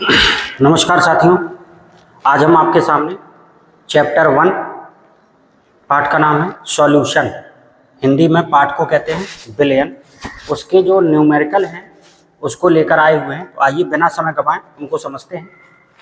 नमस्कार साथियों, आज हम आपके सामने चैप्टर 1 पाठ का नाम है सॉल्यूशन। हिंदी में पाठ को कहते हैं बिलियन। उसके जो न्यूमेरिकल हैं उसको लेकर आए हुए हैं। तो आइए बिना समय गवाएं उनको समझते हैं।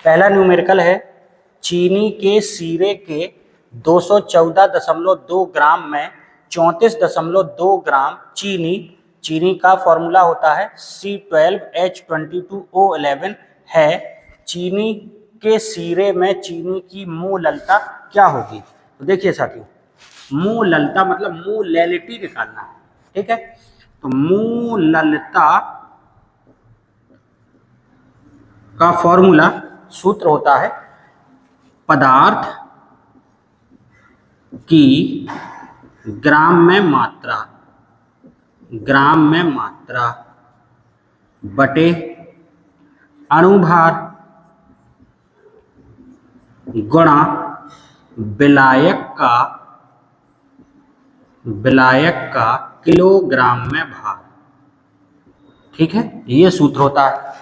पहला न्यूमेरिकल है चीनी के सीरे के 214.2 ग्राम में 34.2 ग्राम चीनी का फॉर्मूला होता है C12H22O11 है। चीनी के सीरे में चीनी की मोललता क्या होगी? तो देखिए साथियों, मोललता मतलब मोलैलिटी निकालना है, ठीक है। तो मोललता का फॉर्मूला सूत्र होता है पदार्थ की ग्राम में मात्रा बटे अणुभार गुणा विलायक का किलोग्राम में भार, ठीक है। ये सूत्र होता है।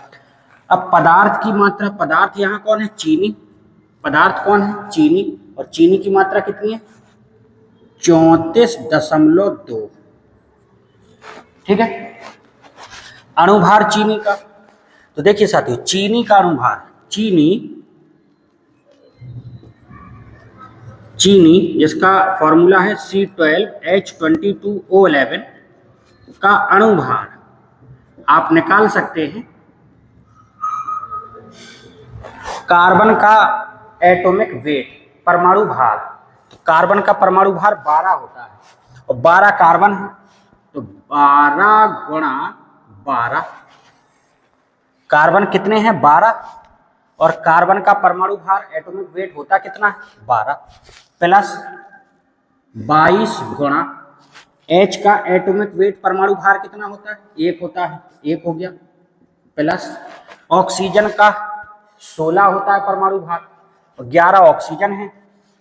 अब पदार्थ की मात्रा, पदार्थ यहाँ कौन है? चीनी। पदार्थ कौन है? चीनी। और चीनी की मात्रा कितनी है? 34.2, ठीक है। अणुभार चीनी का, तो देखिए साथियों, चीनी का अणुभार, चीनी जिसका फॉर्मूला है C12H22O11 का अणुभार आप निकाल सकते हैं कार्बन का एटॉमिक वेट, परमाणु भार। तो कार्बन का परमाणु भार 12 होता है और 12 कार्बन है, तो 12 गुणा 12। कार्बन कितने हैं? 12। और कार्बन का परमाणु भार एटॉमिक वेट होता कितना है? 12 प्लस 22 गुणा H का एटॉमिक वेट परमाणु भार कितना होता है? 1 होता है, 1 हो गया, प्लस ऑक्सीजन का 16 होता है परमाणु भार और 11 ऑक्सीजन है,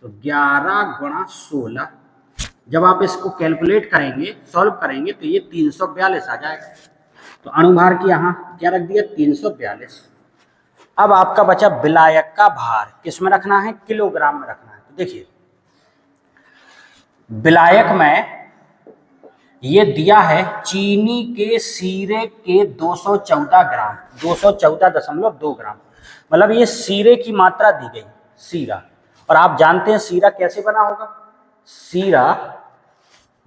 तो 11 गुणा 16। जब आप इसको कैलकुलेट करेंगे, सॉल्व करेंगे, तो ये 342 आ जाएगा। तो अणुभार की यहाँ क्या रख दिया? 342। अब आपका बचा विलायक का भार, किस में रखना है? किलोग्राम में रखना है। तो देखिए, विलायक में ये दिया है चीनी के सीरे के 214 ग्राम, 214.2 ग्राम, मतलब ये सीरे की मात्रा दी गई, सीरा। और आप जानते हैं सीरा कैसे बना होगा? सीरा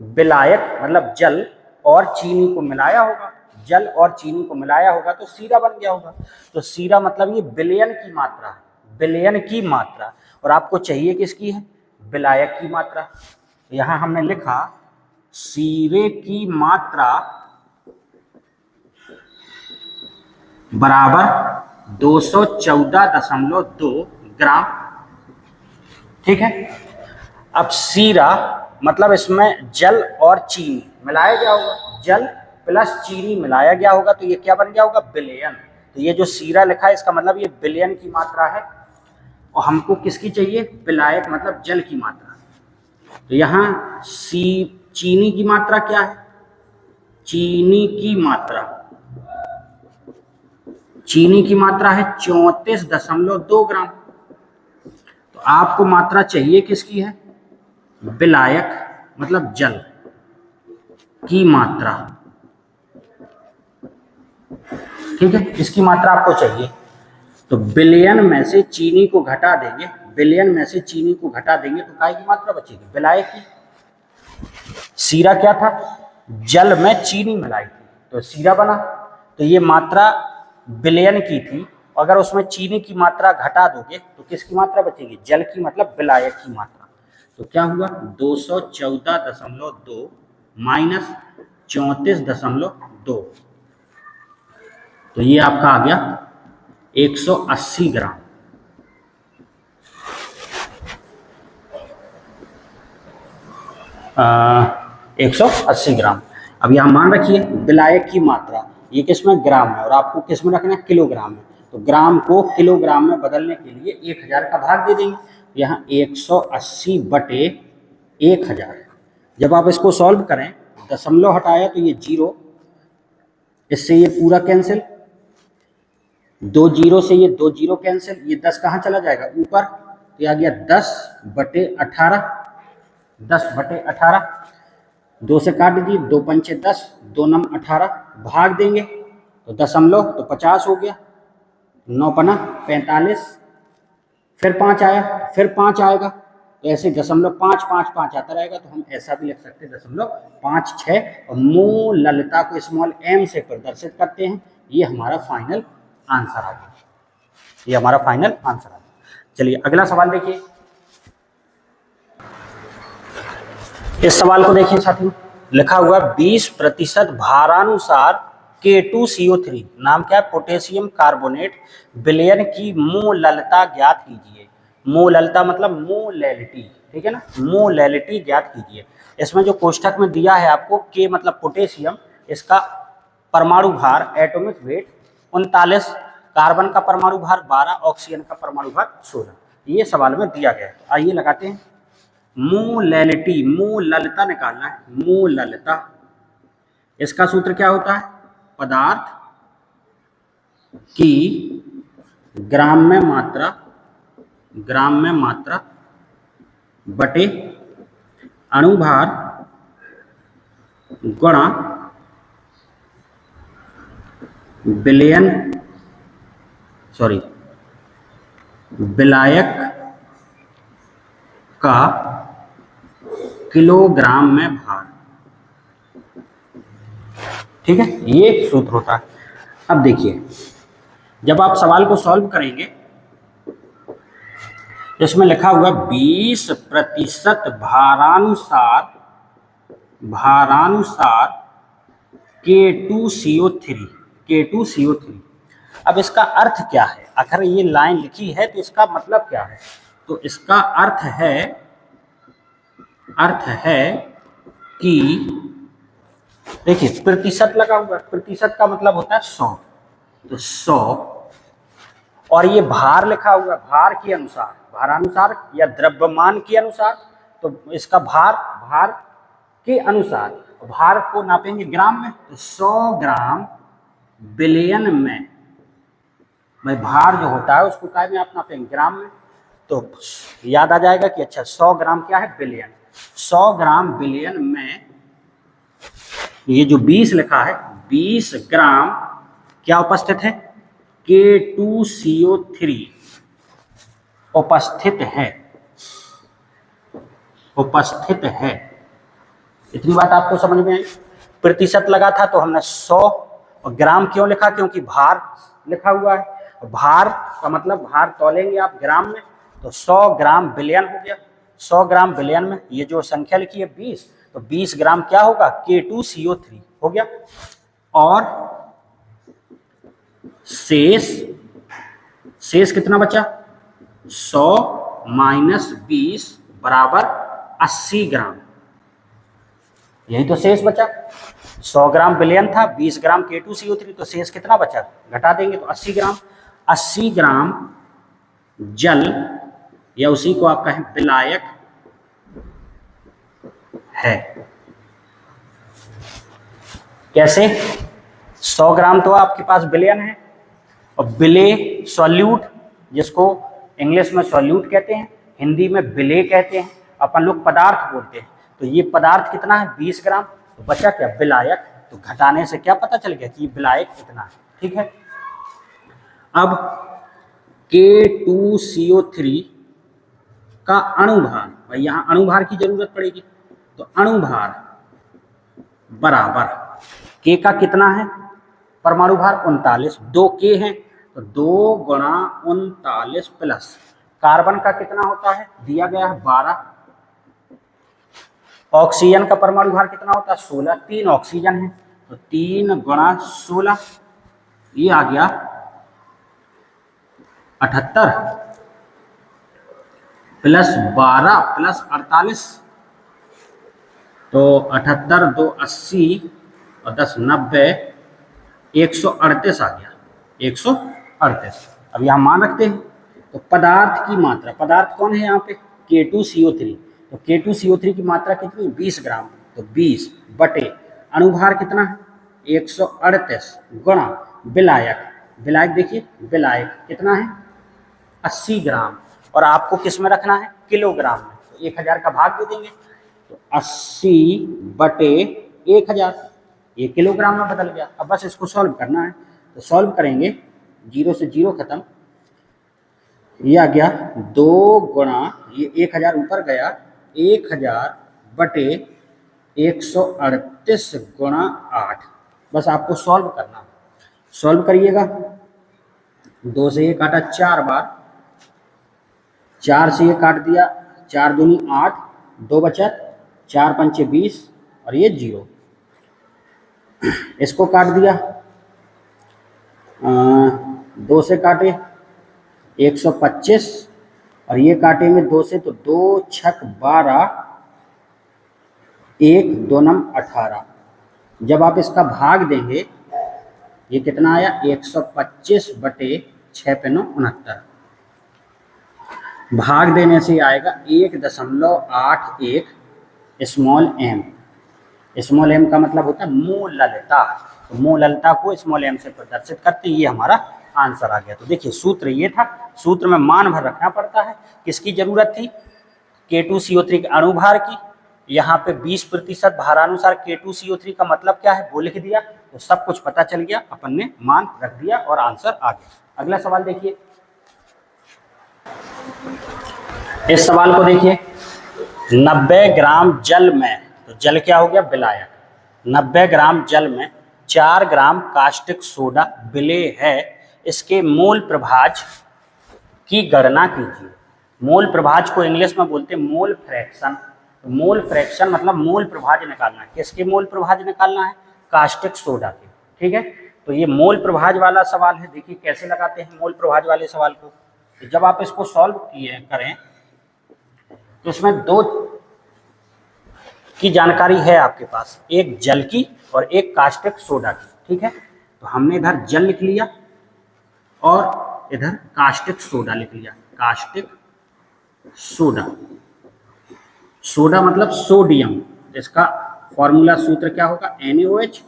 विलायक मतलब जल और चीनी को मिलाया होगा, जल और चीनी को मिलाया होगा तो सीरा बन गया होगा। तो सीरा मतलब ये बिलियन की मात्रा है, बिलियन की मात्रा। और आपको चाहिए किसकी है? विलायक की मात्रा। यहां हमने लिखा सीरे की मात्रा बराबर 214.2 ग्राम, ठीक है। अब सीरा मतलब इसमें जल और चीनी मिलाया गया होगा, जल प्लस चीनी मिलाया गया होगा, तो ये क्या बन गया होगा? बिलियन। तो ये जो सीरा लिखा है इसका मतलब ये बिलियन की मात्रा है। और हमको किसकी चाहिए? विलायक मतलब जल की मात्रा। तो यहाँ चीनी की मात्रा क्या है? चीनी की मात्रा है 34.2 ग्राम। तो आपको मात्रा चाहिए किसकी है? विलायक मतलब जल की मात्रा, ठीक है। इसकी मात्रा आपको चाहिए। तो बिलियन में से चीनी को घटा देंगे, बिलियन में से चीनी को घटा देंगे तो काय की मात्रा बचेगी? विलायक की। सीरा क्या था? जल में चीनी मिलाई थी तो सीरा बना। तो ये मात्रा बिलियन की थी, अगर उसमें चीनी की मात्रा घटा दोगे तो किसकी मात्रा बचेगी? जल की, मतलब विलायक की मात्रा। तो क्या हुआ? 214.2 माइनस 34.2, तो ये आपका आ गया 180 ग्राम। आ, 180 ग्राम। अब यहाँ मान रखिए विलायक की मात्रा, ये किस में? ग्राम है, और आपको किस में रखना है? किलोग्राम में। तो ग्राम को किलोग्राम में बदलने के लिए 1000 का भाग दे देंगे। यहाँ 180 बटे 1000। जब आप इसको सॉल्व करें, दशमलव हटाया तो ये 0, इससे ये पूरा कैंसिल, दो जीरो से ये दो जीरो कैंसिल, ये 10 कहाँ चला जाएगा ऊपर, तो आ गया 10/18, 10/18। 2 से काट दीजिए, 2 पंचे 10, 2 नम 18, भाग देंगे तो दशमलव तो 50 हो गया, 9 पना 45, फिर 5 आया, फिर 5 आएगा, तो ऐसे 0.555 आता रहेगा, तो हम ऐसा भी लिख सकते हैं 0.56, और मूललता को स्मॉल m से प्रदर्शित करते हैं। ये हमारा फाइनल आंसर आ गया, ये हमारा फाइनल आंसर आ गया। चलिए अगला सवाल देखिए, इस सवाल को देखिए साथियों, लिखा हुआ 20% भारानुसार K2CO3 नाम क्या है, पोटेशियम कार्बोनेट विलयन की मोललता ज्ञात कीजिए। मोललता मतलब मोलैलिटी, ठीक है ना, मोलैलिटी ज्ञात कीजिए। इसमें जो कोष्ठक में दिया है आपको, K मतलब पोटेशियम, इसका परमाणु भार एटॉमिक वेट 39, कार्बन का परमाणु भार 12, ऑक्सीजन का परमाणु भार 16, ये सवाल में दिया गया है। आइए लगाते हैं, मोलैलिटी, मोललता निकालना है, मोललता, इसका सूत्र क्या होता है, पदार्थ की ग्राम में मात्रा बटे अणुभार गुणा विलायक का किलोग्राम में भार, ठीक है, ये सूत्र होता है। अब देखिए, जब आप सवाल को सॉल्व करेंगे, इसमें लिखा हुआ 20% भारानुसार K2CO3। अब इसका अर्थ क्या है, अगर ये लाइन लिखी है तो इसका मतलब क्या है, तो इसका अर्थ है कि देखिए प्रतिशत लगा हुआ है, प्रतिशत का मतलब होता है 100, तो 100, और ये भार लिखा हुआ है, भार के अनुसार, भारानुसार या द्रव्यमान के अनुसार, तो इसका भार के अनुसार, भार को नापेंगे ग्राम में, तो 100 ग्राम बिलियन में, भाई भार जो होता है उसको काय में आप नापेंगे, ग्राम में, तो याद आ जाएगा कि अच्छा 100 ग्राम क्या है, बिलियन, 100 ग्राम बिलियन में ये जो 20 लिखा है, 20 ग्राम क्या उपस्थित है, K2CO3 उपस्थित है। इतनी बात आपको समझ में आई। प्रतिशत लगा था तो हमने 100, और ग्राम क्यों लिखा, क्योंकि भार लिखा हुआ है, भार का मतलब भार तौलेंगे आप ग्राम में, तो 100 ग्राम बिलियन हो गया, 100 ग्राम बिलियन में ये जो संख्या लिखी है 20, तो 20 ग्राम क्या होगा, K2CO3 हो गया। और शेष कितना बचा, 100 माइनस 20 बराबर 80 ग्राम, यही तो शेष बचा। 100 ग्राम बिलियन था, 20 ग्राम K2CO3, तो शेष कितना बचा, घटा देंगे तो 80 ग्राम। 80 ग्राम जल, या उसी को आप कहें विलायक है। कैसे, 100 ग्राम तो आपके पास बिलियन है, और बिले सॉल्यूट, जिसको इंग्लिश में सॉल्यूट कहते हैं, हिंदी में बिले कहते हैं, अपन लोग पदार्थ बोलते हैं, तो ये पदार्थ कितना है, 20 ग्राम, तो बचा क्या, विलायक, तो घटाने से क्या पता चल गया कि ये विलायक कितना है, ठीक है। अब K2CO3 का अणुभार, भाई यहाँ अणुभार की जरूरत पड़ेगी, तो अणुभार बराबर K का कितना है, परमाणु भार 39, 2 K है, तो 2 गुणा 39 प्लस कार्बन का कितना होता है, दिया गया है 12, ऑक्सीजन का परमाणु भार कितना होता है, 16, 3 ऑक्सीजन है, तो 3 गुणा 16, ये आ गया 78, प्लस 12 प्लस 48, तो 78 2 80 और 10 90, 138 आ गया, 138। अब यहाँ मान रखते हैं, तो पदार्थ की मात्रा, पदार्थ कौन है यहाँ पे, K2CO3, तो K2CO3 की मात्रा कितनी, 20 ग्राम, तो 20 बटे अणुभार कितना है, 138 गुणा विलायक, विलायक देखिए, विलायक कितना है 80 ग्राम, और आपको किस में रखना है किलोग्राम में, तो 1000 का भाग दे देंगे, तो 80/1000 ये किलोग्राम में बदल गया। अब बस इसको सॉल्व करना है, तो सॉल्व करेंगे, 0 से 0 खत्म, ये आ गया 2 गुणा ये 1000 ऊपर गया 1000/138 गुणा 8। बस आपको सॉल्व करना है, सॉल्व करिएगा। 2 से ये काटा 4 बार, 4 से ये काट दिया, 4 दूनी 8, 2 बचा, 4 पंचे 20 और ये 0, इसको काट दिया, 2 से काटे 125 और ये काटेंगे 2 से, तो 2 छक 12, 1 2 नम 18। जब आप इसका भाग देंगे ये कितना आया 125/6 पेनो 69। भाग देने से आएगा 1.81 स्मॉल एम। स्मॉल एम का मतलब होता है मोललता, तो मोललता को स्मॉल एम से प्रदर्शित करते, ये हमारा आंसर आ गया। तो देखिए सूत्र ये था, सूत्र में मान भर रखना पड़ता है। किसकी जरूरत थी K2CO3 के अणुभार की, यहाँ पे 20% भारानुसार K2CO3 का मतलब क्या है वो लिख दिया, तो सब कुछ पता चल गया, अपन ने मान रख दिया और आंसर आ गया। अगला सवाल देखिए, इस सवाल को देखिए, 90 ग्राम जल में, तो जल क्या हो गया विलायक, 90 ग्राम जल में 4 ग्राम कास्टिक सोडा विलेय है, इसके मोल प्रभाज की गणना कीजिए। मोल प्रभाज को इंग्लिश में बोलते हैं मोल फ्रैक्शन। तो मोल फ्रैक्शन मतलब मोल प्रभाज निकालना है, किसके मोल प्रभाज निकालना है कास्टिक सोडा के, ठीक है। तो ये मोल प्रभाज वाला सवाल है, देखिए कैसे लगाते हैं मोल प्रभाज वाले सवाल को। तो जब आप इसको सॉल्व करें तो इसमें 2 की जानकारी है आपके पास, एक जल की और एक कास्टिक सोडा की, ठीक है। तो हमने इधर जल लिख लिया और इधर कास्टिक सोडा लिख लिया, कास्टिक सोडा, सोडा मतलब सोडियम, इसका फॉर्मूला सूत्र क्या होगा NaOH,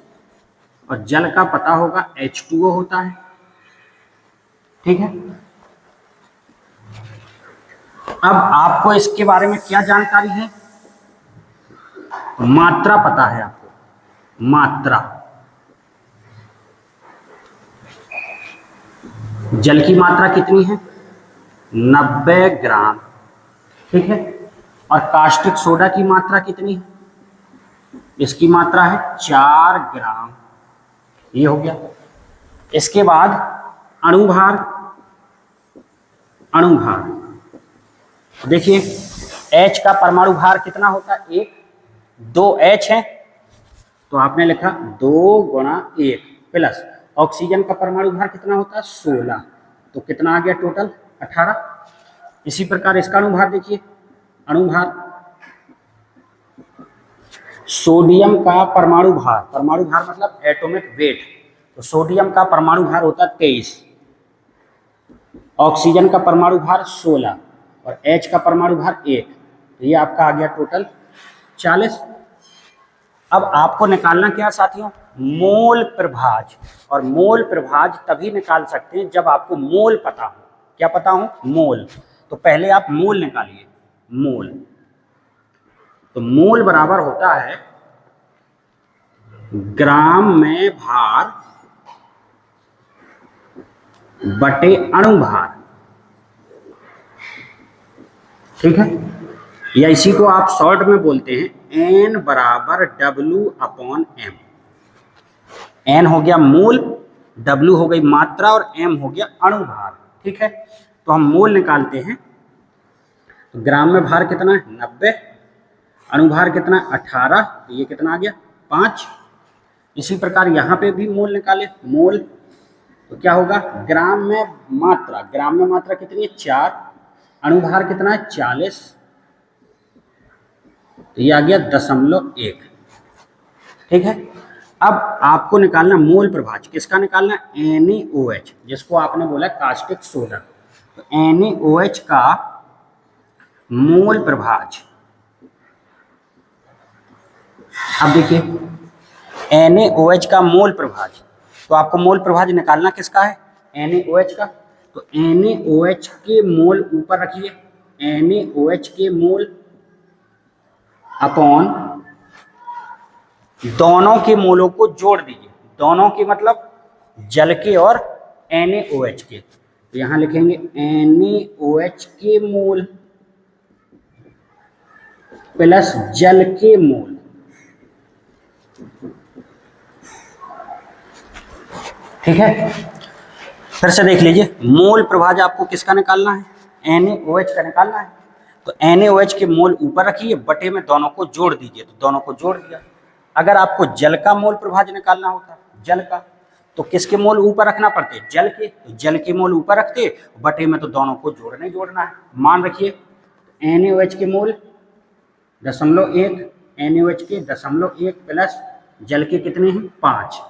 और जल का पता होगा H2O होता है, ठीक है। अब आपको इसके बारे में क्या जानकारी है, मात्रा पता है आपको, मात्रा, जल की मात्रा कितनी है 90 ग्राम, ठीक है, और कास्टिक सोडा की मात्रा कितनी है, इसकी मात्रा है 4 ग्राम, ये हो गया। इसके बाद अणुभार, अणुभार देखिए H का परमाणु भार कितना होता है 1, 2 H है तो आपने लिखा 2 गुणा 1 प्लस ऑक्सीजन का परमाणु भार कितना होता है 16, तो कितना आ गया टोटल 18। इसी प्रकार इसका अणुभार देखिए, अणुभार सोडियम का परमाणु भार, परमाणु भार मतलब एटॉमिक वेट, तो सोडियम का परमाणु भार होता है 23, ऑक्सीजन का परमाणु भार 16 और H का परमाणु भार 1, तो ये आपका आ गया टोटल 40। अब आपको निकालना क्या साथियों मोल प्रभाज, और मोल प्रभाज तभी निकाल सकते हैं जब आपको मोल पता हो। क्या पता हो मोल, तो पहले आप मोल निकालिए, मोल, तो मोल बराबर होता है ग्राम में भार बटे अणुभार, ठीक है, या इसी को आप शॉर्ट में बोलते हैं N बराबर W/M। N हो गया मोल, W हो गई मात्रा और M हो गया अणुभार, ठीक है। तो हम मोल निकालते हैं, तो ग्राम में भार कितना है 90, अणुभार कितना है 18, तो ये कितना आ गया 5। इसी प्रकार यहाँ पे भी मोल निकाले, मोल तो क्या होगा ग्राम में मात्रा, ग्राम में मात्रा कितनी है 4, अणुभार कितना है 40, तो ये आ गया 0.1, ठीक है। अब आपको निकालना मोल प्रभाज, किसका निकालना NaOH, जिसको आपने बोला कास्टिक सोडा, तो NaOH का मोल प्रभाज। अब देखिए NaOH का मोल प्रभाज, तो आपको मोल प्रभाज निकालना किसका है NaOH का, तो NaOH के मोल ऊपर रखिए, NaOH के मोल अपॉन दोनों के मोलों को जोड़ दीजिए, दोनों के मतलब जल के और NaOH के, तो यहां लिखेंगे NaOH के मोल प्लस जल के मोल, ठीक है। फिर से देख लीजिए, मोल प्रभाज आपको किसका निकालना है, NaOH का निकालना है, तो NaOH के मोल ऊपर रखिए, बटे में दोनों को जोड़ दीजिए, तो दोनों को जोड़ दिया। अगर आपको जल का मोल प्रभाज निकालना होता, जल का, तो किसके मोल ऊपर रखना पड़ते, जल के, तो जल के मोल ऊपर रखते, बटे में तो दोनों को जोड़ना है। मान रखिए NaOH के मोल 0.1, NaOH के 0.1 प्लस जल के कितने हैं 5,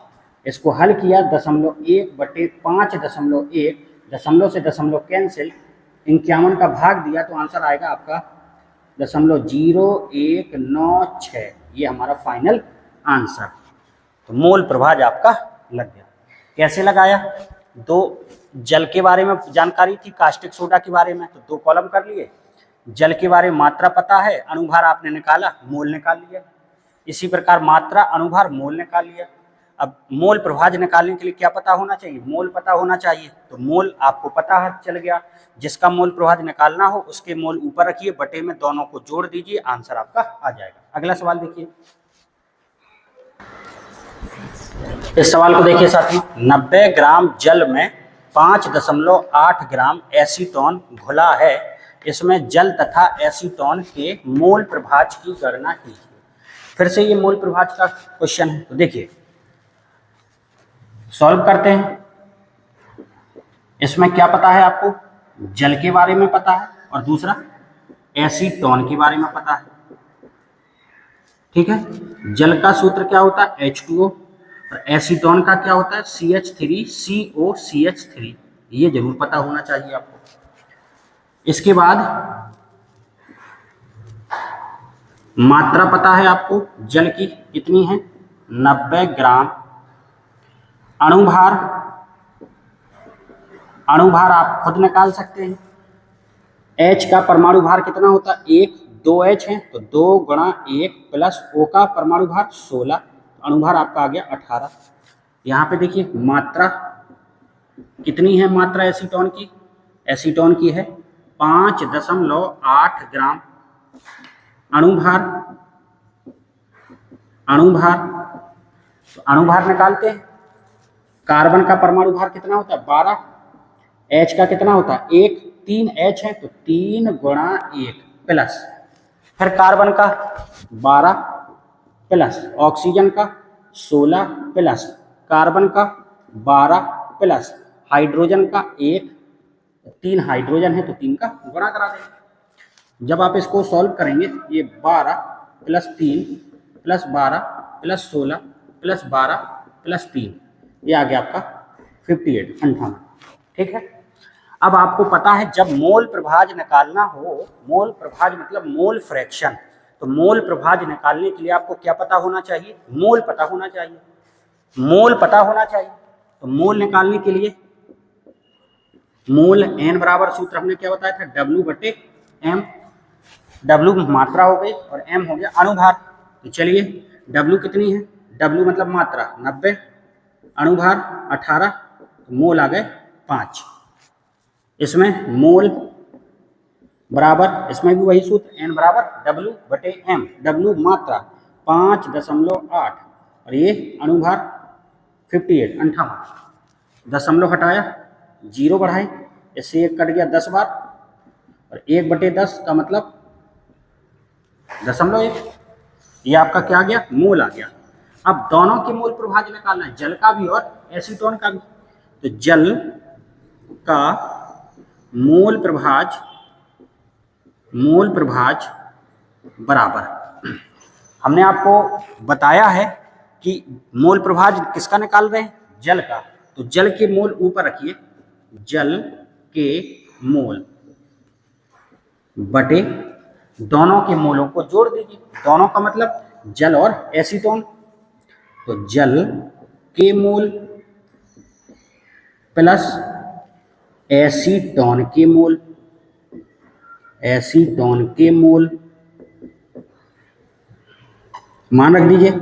इसको हल किया 0.1 बटे 5, 0.1, दशमलव से दशमलव कैंसिल, 51 का भाग दिया तो आंसर आएगा आपका 0.0196, ये हमारा फाइनल आंसर। तो मोल प्रभाज आपका लग गया। कैसे लगाया, दो जल के बारे में जानकारी थी, कास्टिक सोडा के बारे में, तो 2 कॉलम कर लिए, जल के बारे में मात्रा पता है, अनुभार आपने निकाला, मोल निकाल लिया, इसी प्रकार मात्रा अनुभार मोल निकाल लिया। अब मोल प्रभाज निकालने के लिए क्या पता होना चाहिए, मोल पता होना चाहिए, तो मोल आपको पता है, चल गया। जिसका मोल प्रभाज निकालना हो उसके मोल ऊपर रखिए, बटे में दोनों को जोड़ दीजिए, आंसर आपका आ जाएगा। अगला सवाल देखिए, इस सवाल को देखिए साथियों, 90 ग्राम जल में 5.8 ग्राम एसीटोन घुला है, इसमें जल तथा एसीटोन के मोल प्रभाज की गणना कीजिए। फिर से ये मोल प्रभाज का क्वेश्चन है, तो देखिए सॉल्व करते हैं। इसमें क्या पता है आपको, जल के बारे में पता है और दूसरा एसीटोन के बारे में पता है, ठीक है। जल का सूत्र क्या होता है H2O, और एसीटोन का क्या होता है CH3COCH3, ये जरूर पता होना चाहिए आपको। इसके बाद मात्रा पता है आपको जल की कितनी है 90 ग्राम, अणुभार आप खुद निकाल सकते हैं। H का परमाणु भार कितना होता है 1, 2H है तो 2 गुणा 1 प्लस O का परमाणु भार 16, अणुभार आपका आ गया 18। यहाँ पे देखिए मात्रा कितनी है, मात्रा एसीटोन की है 5.8 ग्राम, तो अणुभार निकालते हैं। कार्बन का परमाणु भार कितना होता है 12, H का कितना होता है 1, 3H है तो 3 गुणा 1 प्लस, फिर कार्बन का 12 प्लस ऑक्सीजन का 16 प्लस कार्बन का 12 प्लस हाइड्रोजन का 1, 3 हाइड्रोजन है तो 3 का गुणा करा देंगे। जब आप इसको सॉल्व करेंगे ये 12 plus 3 plus 12 plus 16 plus 12 plus 3, ये आ गया आपका 58, ठीक है। अब आपको पता है जब मोल प्रभाज निकालना हो, मोल प्रभाज मतलब मोल फ्रैक्शन, तो मोल प्रभाज निकालने के लिए आपको क्या पता होना चाहिए, मोल पता होना चाहिए, मोल पता होना चाहिए। तो मोल निकालने के लिए मोल n बराबर सूत्र हमने क्या बताया था W/m, W मात्रा हो गई और m हो गया अणुभार। तो चलिए W कितनी है, W मतलब मात्रा 90, अणुभार 18, तो मोल आ गए 5। इसमें मोल बराबर, इसमें भी वही सूत्र n बराबर W/m, W मात्रा 5.8 और ये अणुभार 58, दशमलव हटाया 0 बढ़ाए, इससे 1 कट गया 10 बार और 1/10 का मतलब 0.1, ये आपका क्या आ गया मोल आ गया। अब दोनों के मोल प्रभाज निकालना है, जल का भी और एसीटोन का भी। तो जल का मोल प्रभाज बराबर, हमने आपको बताया है कि मोल प्रभाज किसका निकाल रहे हैं, जल का, तो जल के मोल ऊपर रखिए, जल के मोल बटे दोनों के मोलों को जोड़ दीजिए, दोनों का मतलब जल और एसीटोन, तो जल के मोल प्लस एसीटोन के मोल, एसीटोन के मोल मान रख दीजिए।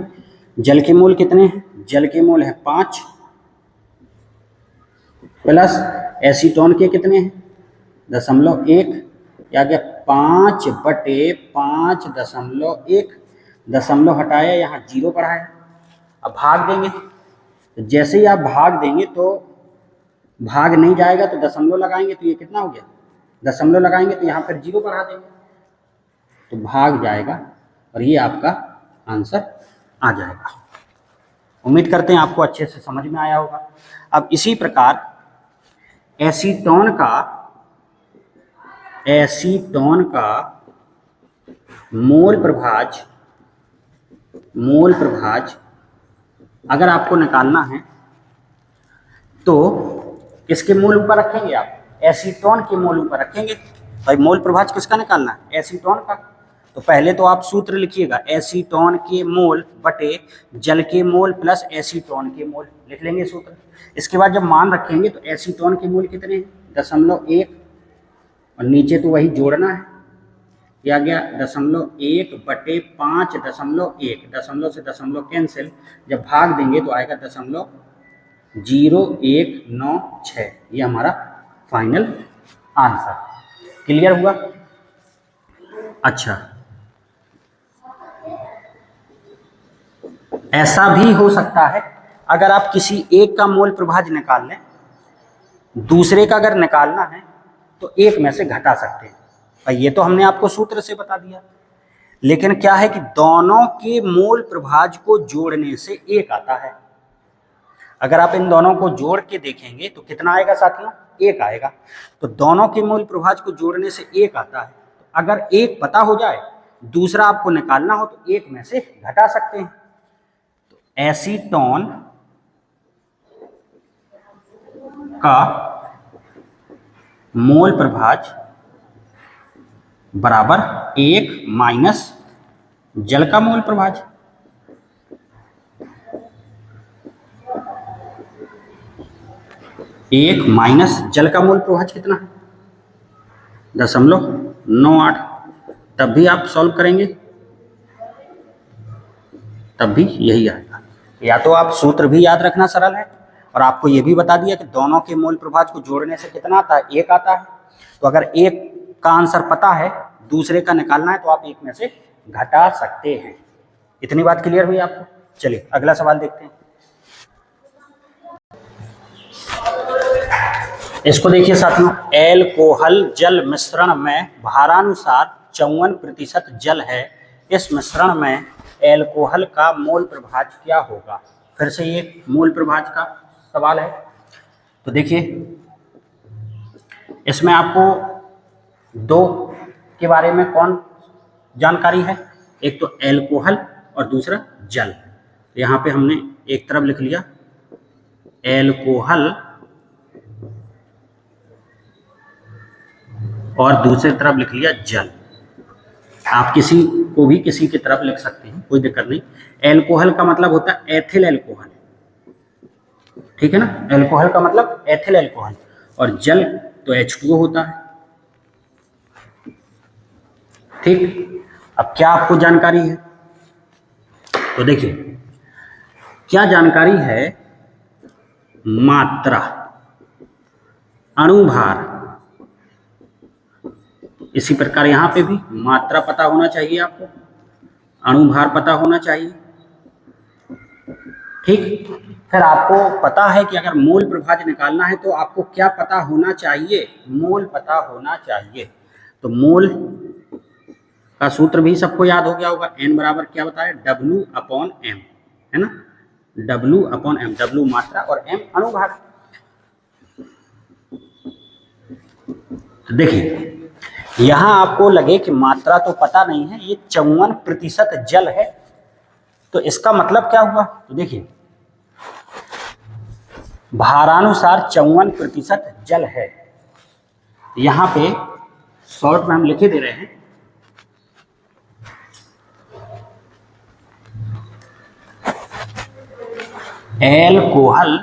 जल के मोल कितने हैं? जल के मोल है 5 प्लस एसीटोन के कितने हैं? 0.1 या गया 5/5.1 दशमलव हटाया, यहाँ 0 बढ़ाया। अब भाग देंगे, तो जैसे ही आप भाग देंगे तो भाग नहीं जाएगा तो दशमलव लगाएंगे तो ये कितना हो गया? दशमलव लगाएंगे तो यहाँ फिर 0 बढ़ा देंगे तो भाग जाएगा और ये आपका आंसर आ जाएगा। उम्मीद करते हैं आपको अच्छे से समझ में आया होगा। अब इसी प्रकार एसीटोन का मोल प्रभाज अगर आपको निकालना है तो किसके मोल ऊपर रखेंगे आप? एसीटोन के मोल ऊपर रखेंगे। भाई मोल प्रभाज किसका निकालना है? एसीटोन का। तो पहले तो आप सूत्र लिखिएगा, एसीटोन के मोल बटे जल के मोल प्लस एसीटोन के मोल, लिख लेंगे सूत्र। इसके बाद जब मान रखेंगे तो एसीटोन के मोल कितने हैं? 0.1 और नीचे तो वही जोड़ना है, या गया 0.1/5.1, दशमलव से दशमलव कैंसिल, जब भाग देंगे तो आएगा 0.0196। ये हमारा फाइनल आंसर। क्लियर हुआ? अच्छा, ऐसा भी हो सकता है अगर आप किसी एक का मोल प्रभाज निकाल लें, दूसरे का अगर निकालना है तो एक में से घटा सकते हैं। और ये तो हमने आपको सूत्र से बता दिया, लेकिन क्या है कि दोनों के मोल प्रभाज को जोड़ने से एक आता है। अगर आप इन दोनों को जोड़ के देखेंगे तो कितना आएगा साथियों? 1 आएगा। तो दोनों के मोल प्रभाज को जोड़ने से 1 आता है। तो अगर एक पता हो जाए, दूसरा आपको निकालना हो तो एक में से घटा सकते हैं। तो एसीटोन का मोल प्रभाज बराबर 1 माइनस जल का मोल प्रभाज। एक माइनस जल का मोल प्रभाज कितना है? 0.98। तब भी आप सॉल्व करेंगे तब भी यही आएगा। या तो आप सूत्र भी याद रखना सरल है, और आपको ये भी बता दिया कि दोनों के मोल प्रभाज को जोड़ने से कितना आता है? 1 आता है। तो अगर एक का आंसर पता है, दूसरे का निकालना है, तो आप एक में से घटा सकते हैं। इतनी बात क्लियर हुई आपको? चलिए अगला सवाल देखते हैं। इसको देखिए साथियों, एल्कोहल जल मिश्रण में भारानुसार 54% जल है। इस मिश्रण में एल्कोहल का मोल प्रभाज क्या होगा? फिर से ये मोल प्रभाज का सवाल है। तो देखिए, इसमें आपको दो के बारे में कौन जानकारी है? एक तो एल्कोहल और दूसरा जल। यहाँ पे हमने एक तरफ लिख लिया एल्कोहल और दूसरी तरफ लिख लिया जल। आप किसी को भी किसी की तरफ लिख सकते हैं, कोई दिक्कत नहीं। एल्कोहल का मतलब होता है एथिल एल्कोहल, ठीक है ना? एल्कोहल का मतलब एथिल एल्कोहल, और जल तो H2O होता है। ठीक, अब क्या आपको जानकारी है? तो देखिए, क्या जानकारी है? मात्रा, अणुभार, इसी प्रकार यहाँ पे भी मात्रा पता होना चाहिए आपको, अणुभार पता होना चाहिए। ठीक, फिर आपको पता है कि अगर मोल प्रभाज निकालना है तो आपको क्या पता होना चाहिए? मोल पता होना चाहिए। तो मोल का सूत्र भी सबको याद हो गया होगा। n बराबर क्या बताया? W/m, है ना? W/m, W मात्रा और m अणुभार। तो देखिए, यहां आपको लगे कि मात्रा तो पता नहीं है, ये 54% जल है, तो इसका मतलब क्या हुआ? तो देखिए, भारानुसार 54% जल है। यहां पे शॉर्ट में हम लिखे दे रहे हैं एल्कोहल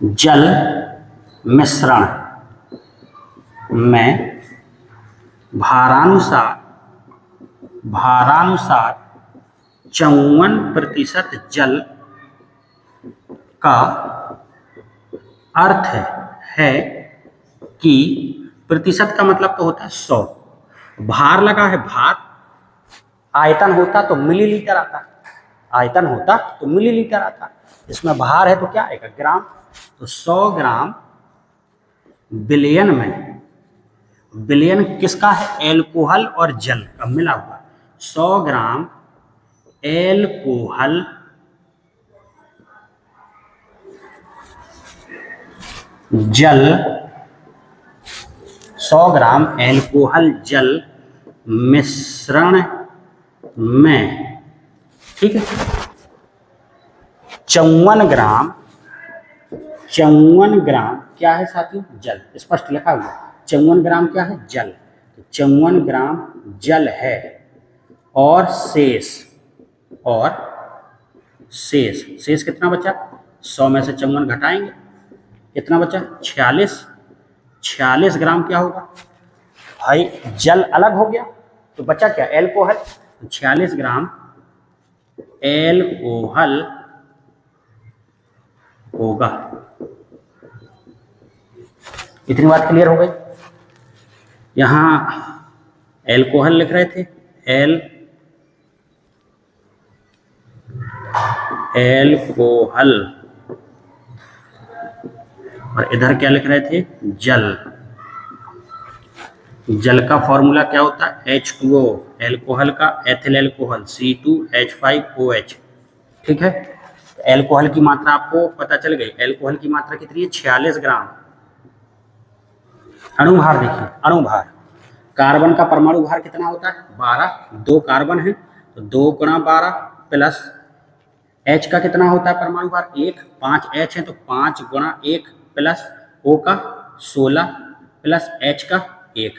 जल मिश्रण में भारानुसार 54% जल का अर्थ है कि प्रतिशत का मतलब तो होता है 100। भार लगा है, भार आयतन होता तो मिलीलीटर आता, आयतन होता तो मिलीलीटर आता, इसमें भार है तो क्या आएगा, ग्राम। तो 100 ग्राम बिलियन में, बिलियन किसका है, एल्कोहल और जल का मिला हुआ। 100 ग्राम एल्कोहल जल, 100 ग्राम एल्कोहल जल मिश्रण में, ठीक है, 54 ग्राम क्या है साथियों, जल, स्पष्ट लिखा हुआ 54 ग्राम क्या है, जल। तो 54 ग्राम जल है और शेष कितना बचा, 100 में से 54 घटाएंगे, कितना बचा, 46 ग्राम क्या होगा भाई, जल अलग हो गया तो बचा क्या, एल्कोहल। तो 46 ग्राम एल्कोहल होगा। इतनी बात क्लियर हो गई। यहां एल्कोहल लिख रहे थे, एल्कोहल, और इधर क्या लिख रहे थे, जल। जल का फॉर्मूला क्या होता है, H2O, एल्कोहल का एथिल एल्कोहल C2H5OH, ठीक है। तो एल्कोहल की मात्रा आपको पता चल गई, एल्कोहल की मात्रा कितनी है, 46 ग्राम। अणुभार देखिए, अणुभार, कार्बन का परमाणु भार कितना होता है, 12, 2 कार्बन है तो 2 गुणा 12 प्लस H का कितना होता है परमाणु भार, 1, 5 H है तो 5 गुणा 1 प्लस O का 16 प्लस H का 1,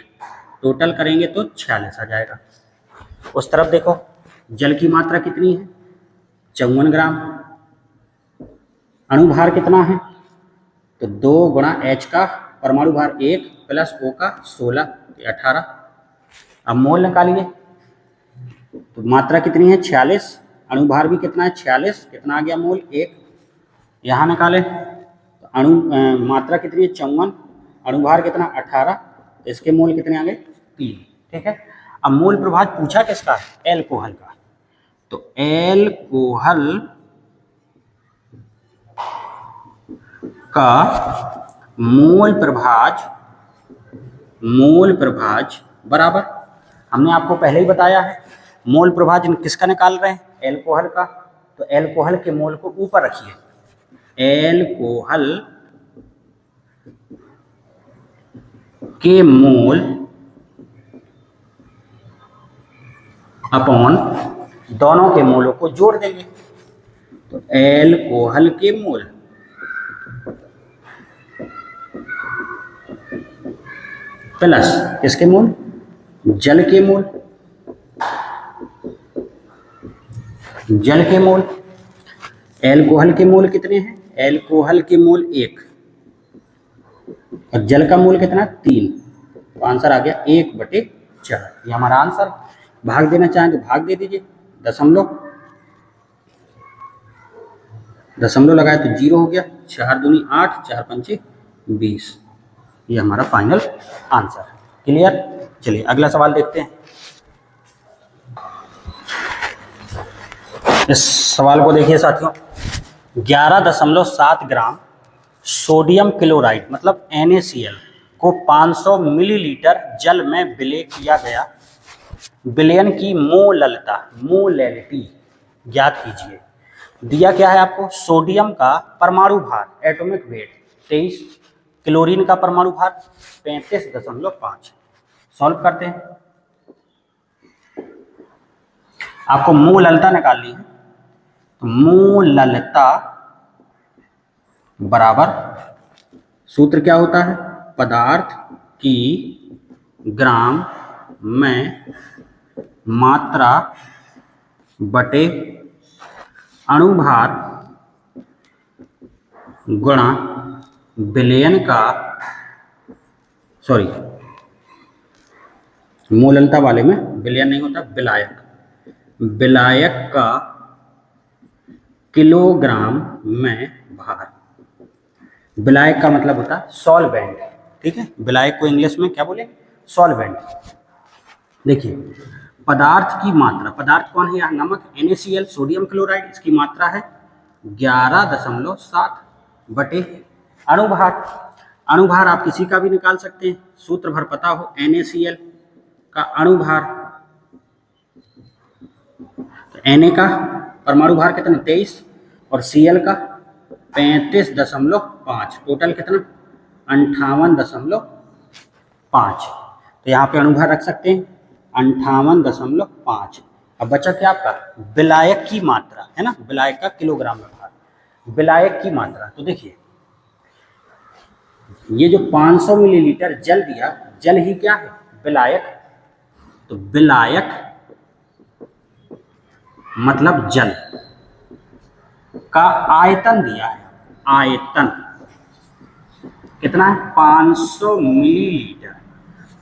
टोटल करेंगे तो 46 आ जाएगा। उस तरफ देखो, जल की मात्रा कितनी है, 54 ग्राम, अणुभार कितना है, तो 2 गुणा H का परमाणु भार 1 प्लस O का 16, 18। अब मोल निकालिए, तो मात्रा कितनी है, 46, अणुभार भी कितना है, 46, कितना आ गया मोल, 1। यहाँ निकालें तो मात्रा कितनी है, 54, अणुभार कितना, 18, तो इसके मोल कितने आ गए, 3, ठीक है। अब मोल प्रभाव पूछा किसका है, एल्कोहल का, तो एल्कोहल का मोल प्रभाज बराबर, हमने आपको पहले ही बताया है, मोल प्रभाज किसका निकाल रहे हैं, एल्कोहल का। तो एल्कोहल के मोल को ऊपर रखिए, एल्कोहल के मोल अपॉन दोनों के मोलों को जोड़ देंगे, तो एल्कोहल के मोल प्लस किसके मोल, जल के मोल, जल के मोल। एल्कोहल के मोल कितने हैं, एल्कोहल के मोल 1 और जल का मोल कितना, 3, तो आंसर आ गया 1/4। ये हमारा आंसर। भाग देना चाहें तो भाग दे दीजिए, दशमलव लगाए तो 0 हो गया, 4 दूनी 8, 4 पंचे 20, ये हमारा फाइनल आंसर। क्लियर। चलिए अगला सवाल देखते हैं। इस सवाल को देखिए साथियों, 11.7 ग्राम सोडियम क्लोराइड मतलब NaCl को 500 मिलीलीटर जल में विलय किया गया, विलयन की मोलैलिटी ज्ञात कीजिए। दिया क्या है आपको, सोडियम का परमाणु भार एटॉमिक वेट 23, क्लोरीन का परमाणु भार 35.5। सॉल्व करते हैं, आपको मोललता निकालनी है, तो मोललता बराबर सूत्र क्या होता है, पदार्थ की ग्राम में मात्रा बटे अणुभार गुणा विलयन का, सॉरी मूललता वाले में विलयन नहीं होता, विलायक, विलायक का किलोग्राम में भार। विलायक का मतलब होता है सॉल्वेंट, ठीक है। विलायक को इंग्लिश में क्या बोलेंगे, सॉल्वेंट। देखिए पदार्थ की मात्रा, पदार्थ कौन है यहाँ, नमक, NaCl, सोडियम क्लोराइड, इसकी मात्रा है 11.7 बटे अणुभार। अणुभार आप किसी का भी निकाल सकते हैं, सूत्र भर पता हो, NaCl का अणुभार, तो Na का परमाणु भार कितना 23 और Cl का 35.5, टोटल कितना 58.5। तो यहाँ पे अणुभार रख सकते हैं 58.5। अब बचा क्या आपका विलायक की मात्रा, है ना, विलायक का किलोग्राम में भार, विलायक की मात्रा। तो देखिए ये जो 500 मिलीलीटर जल दिया, जल ही क्या है, विलायक। तो विलायक मतलब जल का आयतन दिया है, आयतन कितना है 500 मिलीलीटर,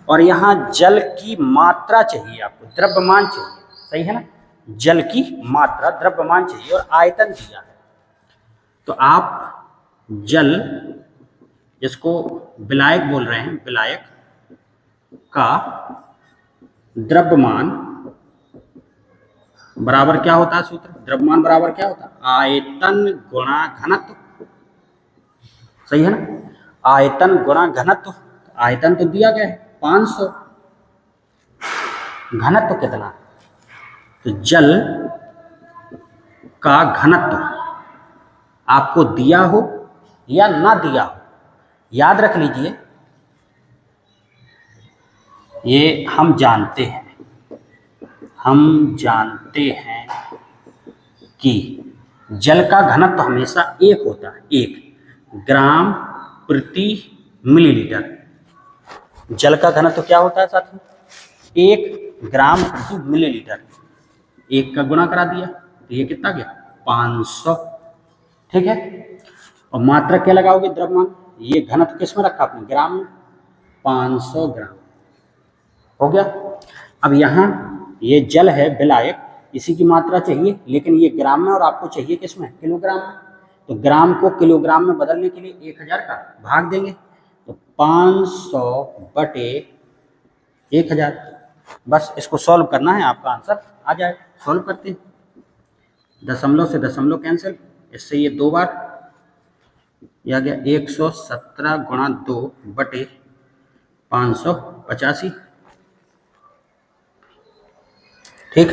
और यहाँ जल की मात्रा चाहिए आपको, द्रव्यमान चाहिए, सही है ना, जल की मात्रा द्रव्यमान चाहिए और आयतन दिया है। तो आप जल, जिसको विलायक बोल रहे हैं, विलायक का द्रव्यमान बराबर क्या होता है, सूत्र, द्रव्यमान बराबर क्या होता है, आयतन गुणा घनत्व, सही है ना, आयतन गुणा घनत्व। आयतन तो दिया गया है 500, घनत्व कितना, तो जल का घनत्व आपको दिया हो या ना दिया हो, याद रख लीजिए, ये हम जानते हैं, हम जानते हैं कि जल का घनत्व हमेशा एक होता है, 1 ग्राम प्रति मिलीलीटर। जल का घनत्व क्या होता है साथियों, 1 ग्राम प्रति मिलीलीटर। 1 का गुणा करा दिया तो ये कितना गया 500, ठीक है। और मात्रा क्या लगाओगे, द्रव्यमान, ये घनत्व किस में रखा आपने, ग्राम में, 500 ग्राम हो गया। अब यहाँ ये जल है विलायक, इसी की मात्रा चाहिए, लेकिन ये ग्राम में और आपको चाहिए किस में, किलोग्राम में। तो ग्राम को किलोग्राम में बदलने के लिए 1000 का भाग देंगे, तो 500 बटे 1000, बस इसको सॉल्व करना है, आपका आंसर आ जाए। सॉल्व करते हैं, दशमलव से दशमलव कैंसिल, इससे ये 2 बार, यह आ गया 117 गुणा 2 बटे 585, ठीक,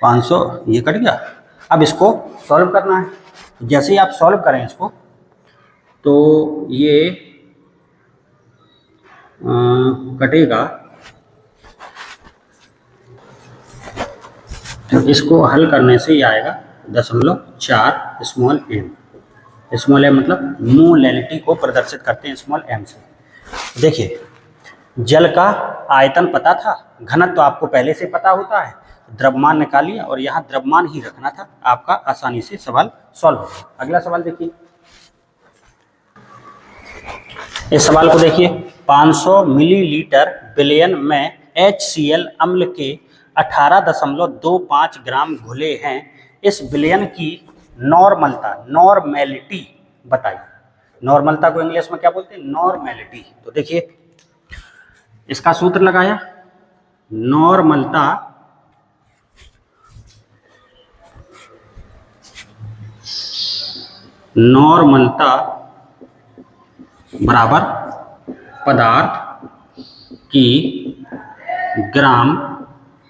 500 ये कट गया। अब इसको सॉल्व करना है, जैसे ही आप सॉल्व करें इसको तो ये कटेगा, तो इसको हल करने से ये आएगा 0.4 स्मॉल m। स्मॉल m मतलब मोलैलिटी को प्रदर्शित करते हैं स्मॉल m से। देखिए जल का आयतन पता था, घनत्व तो आपको पहले से पता होता है, द्रव्यमान निकालिए और यहाँ द्रव्यमान ही रखना था, आपका आसानी से सवाल सॉल्व हो गया। अगला सवाल देखिए, इस सवाल को देखिए, 500 मिलीलीटर विलयन में HCl अम्ल के 18.25 ग्राम घुले हैं, इस विलयन की नॉर्मलता, नॉर्मेलिटी बताइए। नॉर्मलता को इंग्लिश में क्या बोलते हैं, नॉर्मेलिटी। तो देखिए इसका सूत्र लगाया, नॉर्मलता बराबर पदार्थ की ग्राम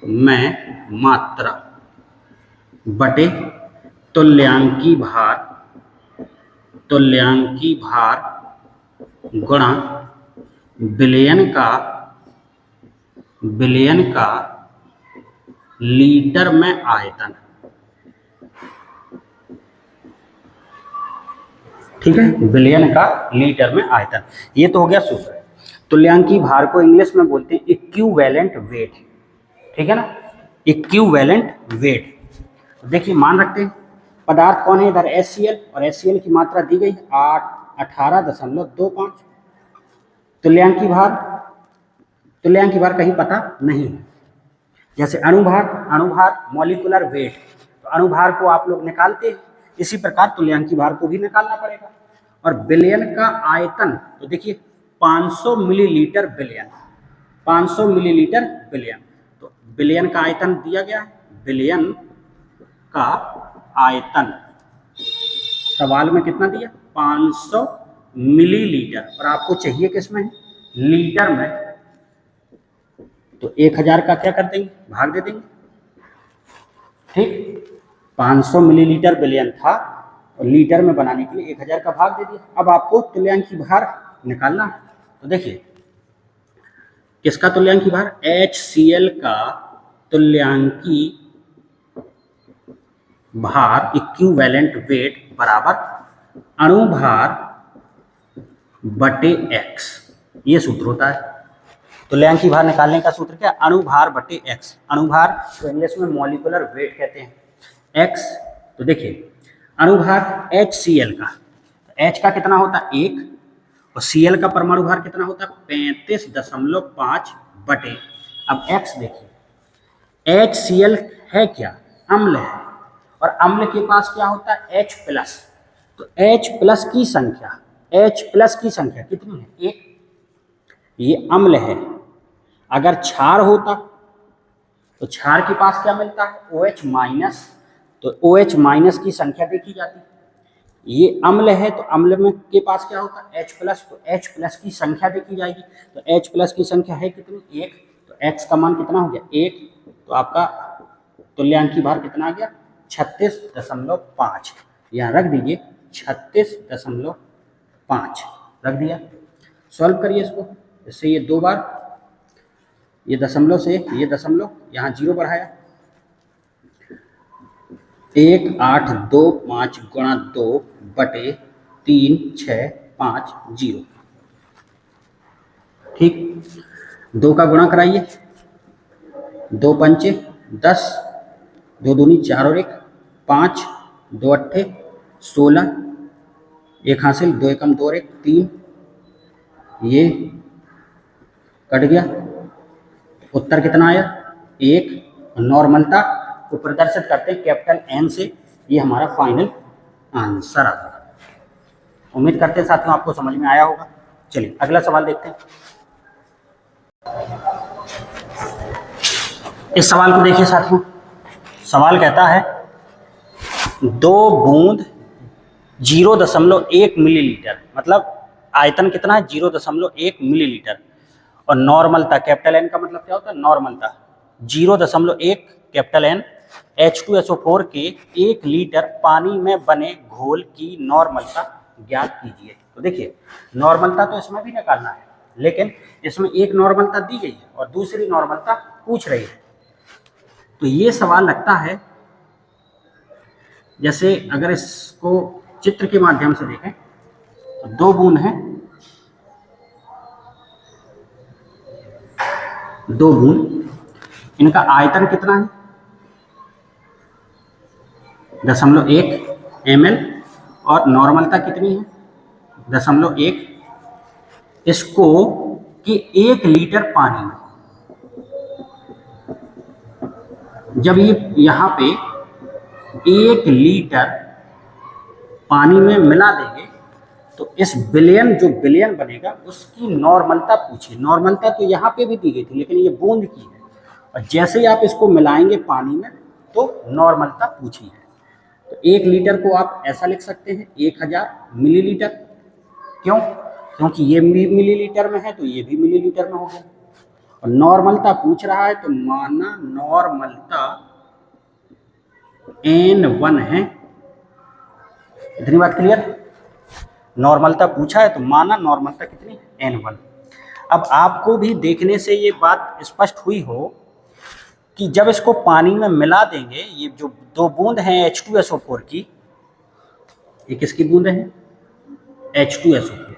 में मात्रा बटे तुल्यांकी भार गुणा विलयन का लीटर में आयतन, ठीक है, विलयन का लीटर में आयतन। ये तो हो गया सूत्र। तुल्यांकी भार को इंग्लिश में बोलते हैं इक्विवेलेंट वेट, ठीक है ना, इक्विवेलेंट वेट। देखिए मान रखते हैं, पदार्थ कौन है इधर HCl, और HCl की मात्रा दी गई 8 18.25। तुल्यांकी भार कहीं पता नहीं है। जैसे अणुभार मॉलिक्यूलर वेट, तो अणुभार को आप लोग निकालते हैं, इसी प्रकार तुल्यांकी भार को भी निकालना पड़ेगा। और बिलियन का आयतन, तो देखिए 500 मिलीलीटर बिलियन, 500 मिलीलीटर बिलियन, तो बिलियन का आयतन दिया गया है, बिलियन का आयतन सवाल में कितना दिया, 500 मिलीलीटर, और आपको चाहिए किसमें, लीटर में, तो 1000 का क्या कर देंगे, भाग दे देंगे। ठीक, 500 मिलीलीटर बिलियन था और लीटर में बनाने के लिए 1000 का भाग दे दिया। अब आपको तुल्यांकी भार निकालना है, तो देखिए किसका तुल्यांकी भार, HCl का तुल्यांकी भार इक्विवेलेंट वेट बराबर अणुभार बटे x, ये सूत्र होता है। तुल्यांकी भार निकालने का सूत्र क्या, अणुभार बटे x। अणुभार तो इंग्लिश में मॉलिक्यूलर वेट कहते हैं, x, तो देखिए अणुभार HCl का, H का कितना होता है 1, और Cl का परमाणु भार कितना होता है 35.5 बटे, अब x देखिए, HCl है क्या, अम्ल है, और अम्ल के पास क्या होता है H+, तो H+ की संख्या, H+ की संख्या कितनी है 1, ये अम्ल है। अगर क्षार होता तो क्षार के पास क्या मिलता है OH-, तो OH- की संख्या देखी जाती, ये अम्ल है तो अम्ल में के पास क्या होता है H+, तो H+ की संख्या देखी जाएगी, तो H+ की संख्या है कितनी 1, तो x का मान कितना हो गया 1, तो आपका तुल्यांकी भार कितना आ गया 36.5, यहाँ रख दीजिए 36.5 रख दिया। सॉल्व करिए इसको, इससे ये 2 बार, ये दशमलव से ये दशमलव, यहाँ 0 बढ़ाया, 1825 गुणा 2 बटे 3650, ठीक, 2 का गुणा कराइए, 2 पंचे 10, 2 दूनी 4 और 1 5, 2 अट्ठे 16, 1 हासिल, 2 एकम 2 और 1 3, ये कट गया, उत्तर कितना आया 1। नॉर्मलता को प्रदर्शित करते हैं कैपिटल N से, ये हमारा फाइनल आंसर आता है। उम्मीद करते हैं साथियों आपको समझ में आया होगा। चलिए अगला सवाल देखते हैं। इस सवाल को देखिए साथियों, सवाल कहता है 2 बूंद 0.1 मिलीलीटर, मतलब आयतन कितना है 0.1 मिलीलीटर, और नॉर्मलता कैपिटल N का मतलब क्या होता है नॉर्मलता, 0.1 कैपिटल N H2SO4 के 1 लीटर पानी में बने घोल की नॉर्मलता ज्ञात कीजिए। तो देखिए नॉर्मलता तो इसमें भी निकालना है, लेकिन इसमें एक नॉर्मलता दी गई है और दूसरी नॉर्मलता पूछ रही है। तो ये सवाल लगता है जैसे अगर इसको चित्र के माध्यम से देखें तो 2 बूंद हैं, 2 बूंद, इनका आयतन कितना है 0.1 ml और नॉर्मलता कितनी है 0.1, इसको कि 1 लीटर पानी में, जब ये यहाँ पे 1 लीटर पानी में मिला देंगे तो इस बिलियन, जो बिलियन बनेगा उसकी नॉर्मलता पूछिए। नॉर्मलता तो यहाँ पे भी दी गई थी, लेकिन ये बूंद की है, और जैसे ही आप इसको मिलाएंगे पानी में तो नॉर्मलता पूछी है। तो 1 लीटर को आप ऐसा लिख सकते हैं 1000 मिलीलीटर, क्यों, क्योंकि ये भी मिलीलीटर में है तो ये भी मिलीलीटर में हो गया, और नॉर्मलता पूछ रहा है तो माना नॉर्मलता N1 है। इतनी बात क्लियर, नॉर्मलता पूछा है तो माना नॉर्मलता कितनी N1। अब आपको भी देखने से ये बात स्पष्ट हुई हो कि जब इसको पानी में मिला देंगे, ये जो 2 बूंद हैं H2SO4 की, ये किसकी बूंदें हैं H2SO4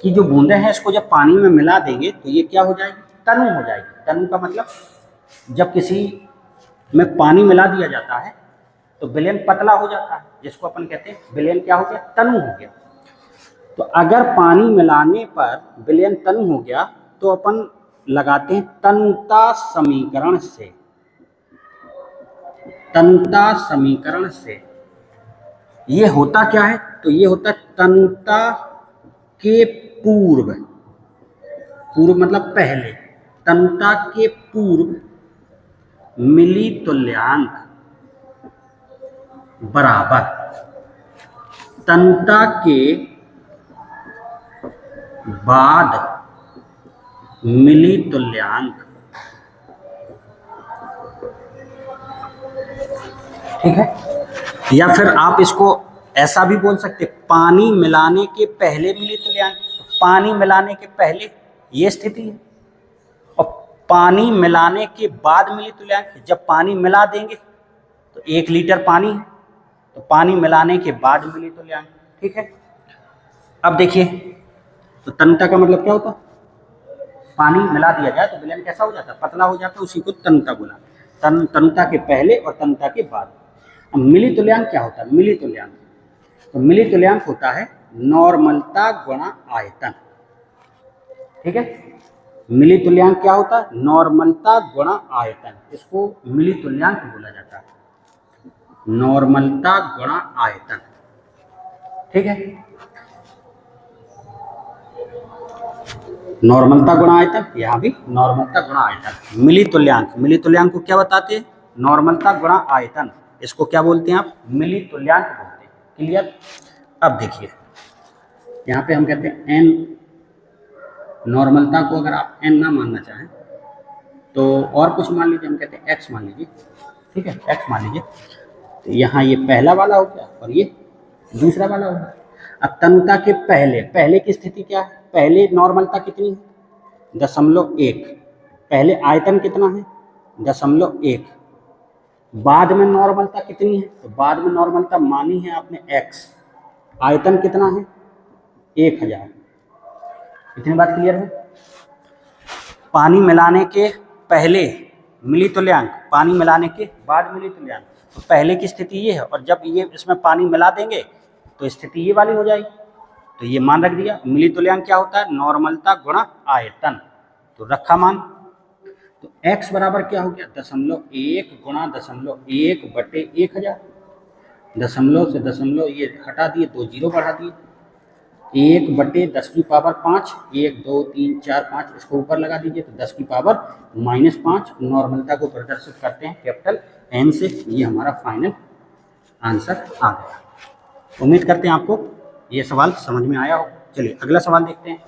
की जो बूंदें हैं, इसको जब पानी में मिला देंगे तो ये क्या हो जाएगी तनु हो जाएगी। तनु का मतलब जब किसी में पानी मिला दिया जाता है तो विलयन पतला हो जाता है, जिसको अपन कहते हैं विलयन क्या हो गया, तनु हो गया। तो अगर पानी मिलाने पर विलयन तनु हो गया तो अपन लगाते हैं तनुता समीकरण से। तनुता समीकरण से ये होता क्या है, तो ये होता है तनुता के पूर्व, पूर्व मतलब पहले, तनुता के पूर्व मिली तुल्यांक बराबर तनुता के बाद मिली तुल्यांक। ठीक है, या फिर आप इसको ऐसा भी बोल सकते, पानी मिलाने के पहले मिली तुल्यांक। पानी मिलाने के पहले ये स्थिति है, और पानी मिलाने के बाद मिली तुल्यांक। जब पानी मिला देंगे तो 1 लीटर पानी है, तो पानी मिलाने के बाद मिली तुल्यांक। ठीक है, अब देखिए, तो तनुता का मतलब क्या होता है, पानी मिला दिया जाए तो विलयन कैसा हो जाता है, पतला हो जाता है, उसी को तनुता बोला। तनुता के पहले और तनुता के बाद। अब मिली तुल्यांक क्या होता है, मिली तुल्यांक, तो मिली तुल्यांक होता है नॉर्मलता गुणा आयतन। ठीक है, मिली तुल्यांक क्या होता है, नॉर्मलता गुणा आयतन, इसको मिली तुल्यांक बोला जाता है, नॉर्मलता गुणा आयतन। ठीक है, नॉर्मलता गुणा आयतन, यहाँ भी नॉर्मलता गुणा आयतन। मिली तुल्यांक, मिली तुल्यांक को क्या बताते हैं, नॉर्मलता गुणा आयतन, इसको क्या बोलते हैं आप, मिली तुल्यांक बोलते हैं। क्लियर। अब देखिए, यहाँ पे हम कहते हैं एन, नॉर्मलता को अगर आप एन ना मानना चाहें तो और कुछ मान लीजिए, हम कहते हैं एक्स मान लीजिए। ठीक है, एक्स मान लीजिए, तो यहाँ ये पहला वाला हो गया और ये दूसरा वाला हो गया। अब तनुता के पहले, पहले की स्थिति क्या है, पहले नॉर्मलता कितनी है, 0.1, पहले आयतन कितना है, 0.1, बाद में नॉर्मलता कितनी है, तो बाद में नॉर्मलता मानी है आपने x, आयतन कितना है 1000। इतनी बात क्लियर है। पानी मिलाने के पहले मिली तुल्यांक, पानी मिलाने के बाद मिली तुल्यांक, तो पहले की स्थिति ये है, और जब ये इसमें पानी मिला देंगे तो स्थिति ये वाली हो जाएगी। तो ये मान रख दिया, मिली तुल्यांक क्या होता है, नॉर्मलता गुणा आयतन, तो रखा मान। तो x बराबर क्या हो गया, 0.1 गुणा 0.1 बटे 1000, दशमलव से दशमलव ये हटा दिए, 2 जीरो बढ़ा दिए, 1 बटे 10 की पावर 5, 1 2 3 4 5, इसको ऊपर लगा दीजिए तो 10 की पावर -5। नॉर्मलता को प्रदर्शित करते हैं कैपिटल N से। ये हमारा फाइनल आंसर आ गया। उम्मीद करते हैं आपको ये सवाल समझ में आया हो। चलिए अगला सवाल देखते हैं।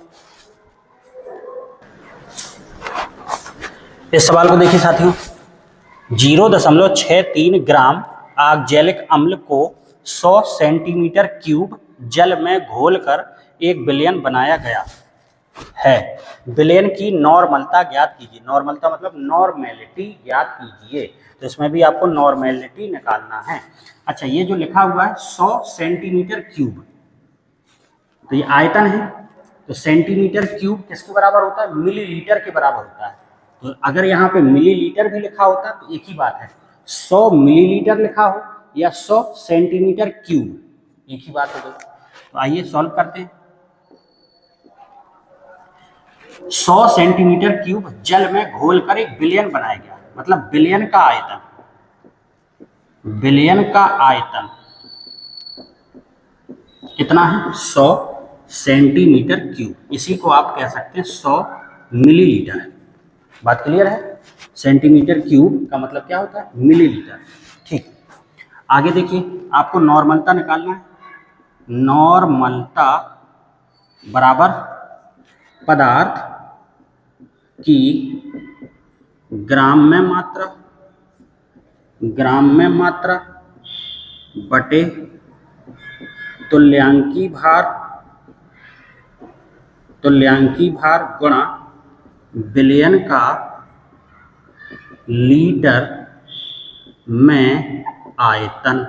इस सवाल को देखिए साथियों, 0.63 ग्राम ऑक्जेलिक अम्ल को 100 सेंटीमीटर क्यूब जल में घोलकर एक विलयन बनाया गया है। विलयन की नॉर्मलता ज्ञात कीजिए। नॉर्मलता मतलब नॉर्मेलिटी ज्ञात कीजिए, तो इसमें भी आपको नॉर्मेलिटी निकालना है। अच्छा, ये जो लिखा हुआ है 100 सेंटीमीटर क्यूब, तो ये आयतन है, तो सेंटीमीटर क्यूब किसके बराबर होता है, मिलीलीटर के बराबर होता है। तो अगर यहाँ पे मिलीलीटर भी लिखा होता तो एक ही बात है, 100 मिलीलीटर लिखा हो या 100 सेंटीमीटर क्यूब, एक ही बात हो गई। तो आइए सॉल्व करते हैं। 100 सेंटीमीटर क्यूब जल में घोलकर एक विलयन बनाया गया, मतलब विलयन का आयतन, विलयन का आयतन कितना है, 100 सेंटीमीटर क्यूब। इसी को आप कह सकते हैं 100 मिलीलीटर। बात क्लियर है। सेंटीमीटर क्यूब का मतलब क्या होता है, मिलीलीटर। ठीक, आगे देखिए, आपको नॉर्मलता निकालना है। नॉर्मलता बराबर पदार्थ की ग्राम में मात्रा, ग्राम में मात्रा बटे तुल्यांकी भार, तुल्यांकी भार गुणा विलयन का लीटर में आयतन।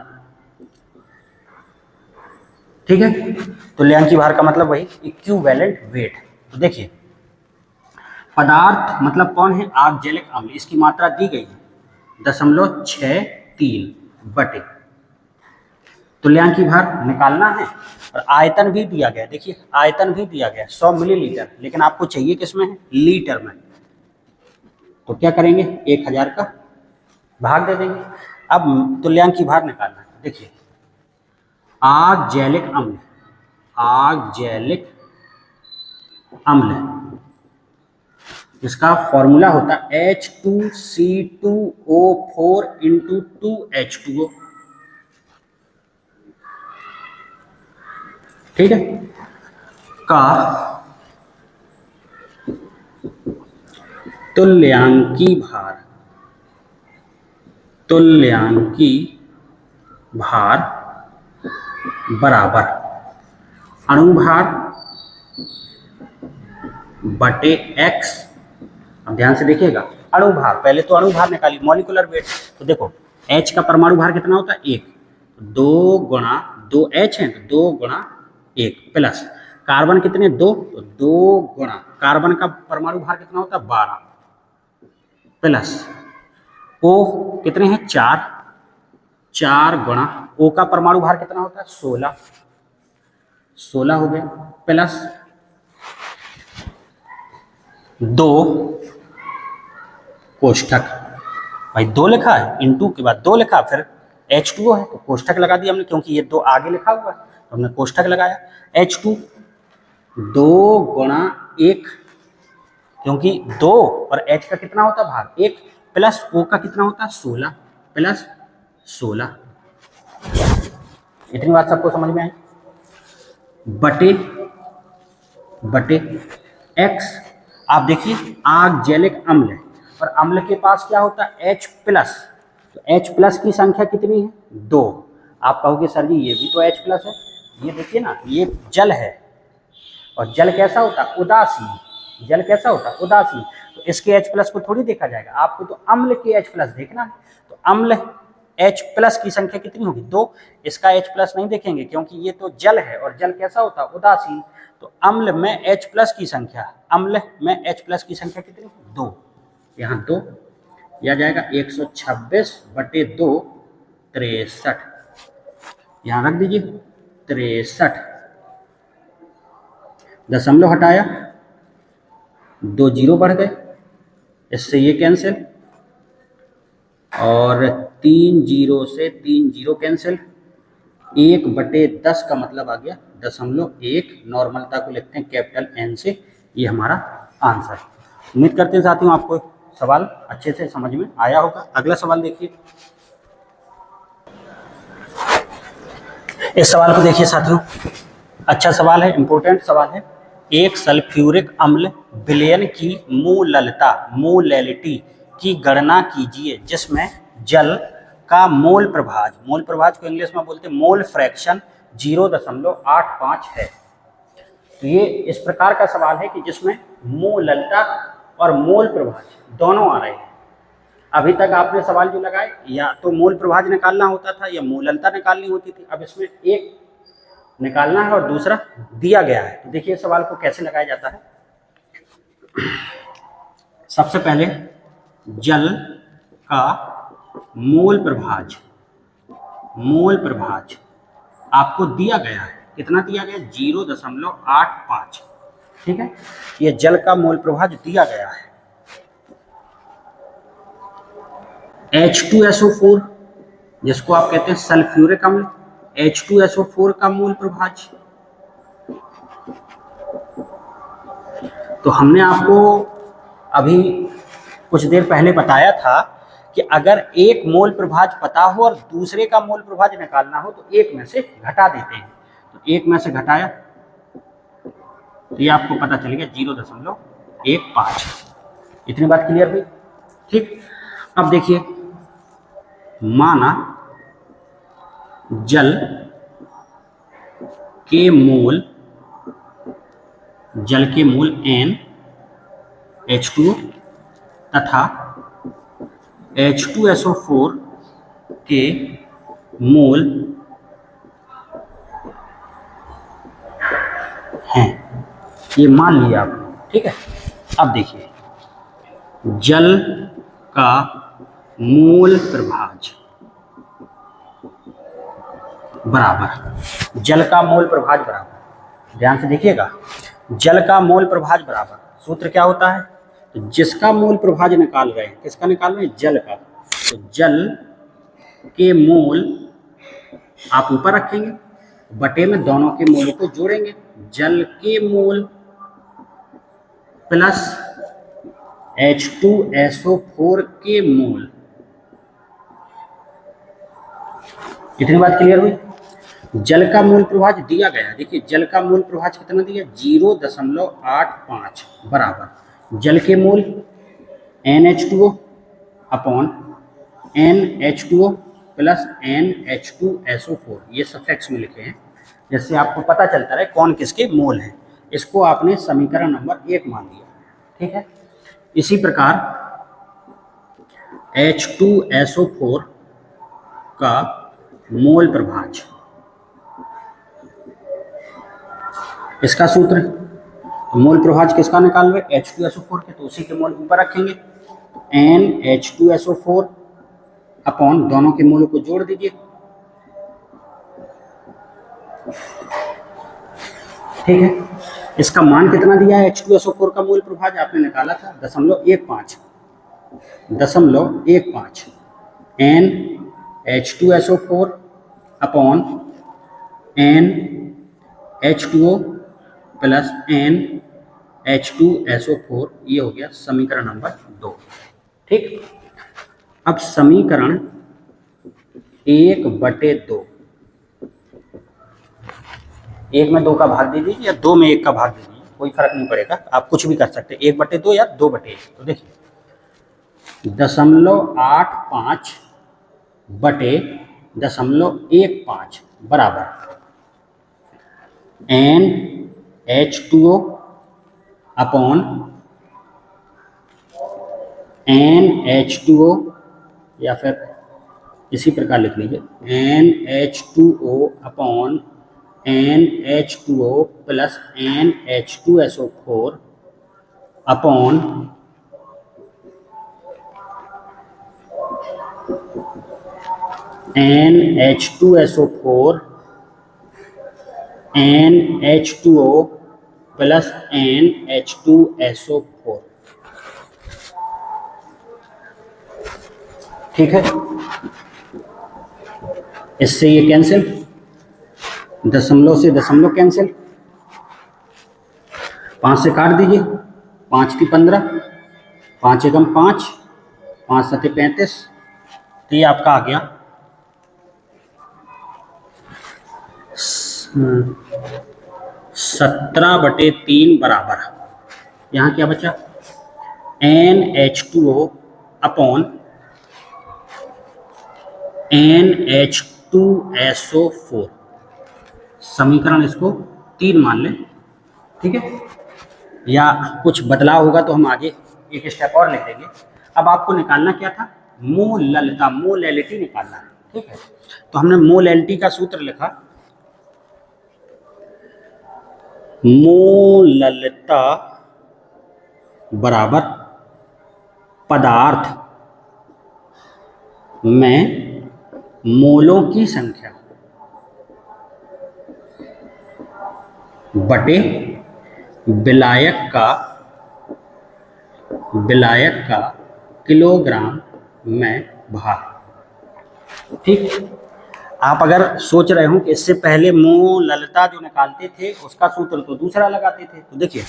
ठीक है, तुल्यांकी भार का मतलब वही इक्विवेलेंट वेट। तो देखिए, पदार्थ मतलब कौन है, ऑक्जेलिक अम्ल, इसकी मात्रा दी गई है 0.63 बटे, तुल्यांकी भार निकालना है और आयतन भी दिया गया है। देखिए आयतन भी दिया गया है 100 मिलीलीटर, लेकिन आपको चाहिए किसमें है, लीटर में। तो क्या करेंगे, 1000 का भाग दे देंगे। अब तुल्यांकी भार निकालना है। देखिए आगजैलिक अम्ल, आगजैलिक अम्ल, इसका फॉर्मूला होता है H2C2O4 इंटू 2H2O। ठीक है, का तुल्यांकी भार, तुल्यांकी भार बराबर अणुभार बटे x। अब ध्यान से देखिएगा, अणुभार, पहले तो अणुभार निकालिए, मॉलिक्यूलर वेट। तो देखो H का परमाणु भार कितना होता है, 1, 2 गुणा 2H है तो 2 गुणा 1 प्लस कार्बन कितने, 2, तो 2 गुणा कार्बन का परमाणु भार कितना होता है, 12 प्लस O कितने हैं, 4, 4 गुणा O का परमाणु भार कितना होता है, 16, 16 हो गया प्लस 2 कोष्ठक, भाई 2 लिखा है, इंटू के बाद 2 लिखा, फिर H2O है तो कोष्ठक लगा दिया हमने, क्योंकि ये 2 आगे लिखा हुआ है तो हमने कोष्ठक लगाया। H2 2 गुणा 1, क्योंकि 2 और H का कितना होता है भार, 1, प्लस O का कितना होता है, 16 प्लस 16। इतनी बात सबको समझ में आई, बटे बटे x। आप देखिए आगजैलिक अम्ल है और अम्ल के पास क्या होता है, H प्लस, तो H प्लस की संख्या कितनी है, 2। आप कहोगे सर जी ये भी तो H प्लस है, ये देखिए ना, ये जल है और जल कैसा होता है, उदासीन, जल कैसा होता है, उदासीन, तो इसके H प्लस को थोड़ी देखा जाएगा, आपको तो अम्ल के H प्लस देखना है। तो अम्ल H प्लस की संख्या कितनी होगी, 2, इसका H प्लस नहीं देखेंगे क्योंकि ये तो जल है और जल कैसा होता है, उदासीन, तो अम्ल में H प्लस की संख्या, अम्ल में H प्लस की संख्या कितनी, 2, यहाँ 2 यह जाएगा 126 बटे 2 63, यहाँ रख दीजिए 63, दशमलव हटाया, 2 जीरो बढ़ गए, इससे ये कैंसिल और 3 जीरो से 3 जीरो कैंसिल, 1/10 का मतलब आ गया 0.1, नॉर्मलता को लिखते हैं कैपिटल N से, ये हमारा आंसर। उम्मीद करते हैं साथियों आपको सवाल अच्छे से समझ में आया होगा। अगला सवाल देखिए, इस सवाल को देखिए साथियों, अच्छा सवाल है, इंपॉर्टेंट सवाल है। एक सल्फ्यूरिक अम्ल विलयन की मोलैलिटी की गणना कीजिए जिसमें जल का मोल प्रभाज, मोल प्रभाज को इंग्लिश में बोलते हैं मोल फ्रैक्शन 0.85 है। तो ये इस प्रकार का सवाल है कि जिसमें मोललता और मोल प्रभाज दोनों आ रहे हैं। अभी तक आपने सवाल जो लगाए या तो मोल प्रभाज निकालना होता था या मोललता निकालनी होती थी, अब इसमें एक निकालना है और दूसरा दिया गया है। तो देखिए सवाल को कैसे लगाया जाता है। सबसे पहले जल का मोल प्रभाज, मोल प्रभाज आपको दिया गया है, कितना दिया गया, 0.85, ठीक है, ये जल का मोल प्रभाज दिया गया है। H2SO4 जिसको आप कहते हैं सल्फ्यूरिक अम्ल, H2SO4 का मोल प्रभाज, तो हमने आपको अभी कुछ देर पहले बताया था कि अगर एक मोल प्रभाज पता हो और दूसरे का मोल प्रभाज निकालना हो तो एक में से घटा देते हैं, तो एक में से घटाया तो ये आपको पता चल गया 0.15। इतनी बात क्लियर हुई, ठीक। अब देखिए, माना जल के मोल N H2O तथा H2SO4 के मोल हैं, ये मान लिया आपने, ठीक है। अब देखिए जल का मोल प्रभाज, बराबर जल का मोल प्रभाज बराबर, ध्यान से देखिएगा, जल का मोल प्रभाज बराबर सूत्र क्या होता है, तो जिसका मोल प्रभाज निकाल रहे हैं, किसका निकाल रहे हैं, जल का, तो जल के मोल आप ऊपर रखेंगे, बटे में दोनों के मोल को जोड़ेंगे, जल के मोल प्लस H2SO4 के मोल। कितनी बात क्लियर हुई। जल का मूल प्रभाज दिया गया, देखिए जल का मूल प्रभाज कितना दिया, 0.85 बराबर जल के मूल NH2O upon NH2O plus NH2SO4, ये सफिक्स में लिखे हैं, जिससे आपको पता चलता रहे कौन किसके मोल हैं। इसको आपने समीकरण नंबर 1 मान लिया, ठीक है। इसी प्रकार H2SO4 का मोल प्रभाज, इसका सूत्र, तो मोल प्रभाज किसका निकाल रहे, H2SO4 के, तो उसी के मोल ऊपर रखेंगे, NH2SO4 अपॉन दोनों के मोल को जोड़ दीजिए, ठीक है। इसका मान कितना दिया है, H2SO4 का मोल प्रभाज आपने निकाला था 0.15 NH2SO4 upon NH2O plus NH2SO4, ये हो गया समीकरण नंबर 2, ठीक। अब समीकरण 1/2, 1 में 2 का भाग दे दीजिए या 2 में 1 का भाग दे दीजिए, कोई फर्क नहीं पड़ेगा, आप कुछ भी कर सकते हैं, 1/2 या 2/1। तो देखिए 0.85 बटे 0.15 बराबर NH2O अपॉन NH2O, या फिर इसी प्रकार लिख लीजिए NH2O upon NH2O plus NH2SO4 upon NH2SO4 NH2O plus NH2SO4, ठीक है। इससे ये कैंसिल, दशमलव से दशमलव कैंसिल, 5 से काट दीजिए, 5 की 15, 5 एकम 5, 5 सते 35, तो ये आपका आ गया 17/3 बराबर, यहाँ क्या बचा, NH2O अपॉन NH2SO4, समीकरण इसको 3 मान लें, ठीक है, या कुछ बदलाव होगा तो हम आगे एक स्टेप और लिख देंगे। अब आपको निकालना क्या था, मोललता, मोलैलिटी निकालना है, ठीक है। तो हमने मोलैलिटी का सूत्र लिखा, मोललता बराबर पदार्थ में मोलों की संख्या बटे विलायक का किलोग्राम में भार, ठीक। आप अगर सोच रहे हो कि इससे पहले मोललता जो निकालते थे उसका सूत्र तो दूसरा लगाते थे, तो देखिए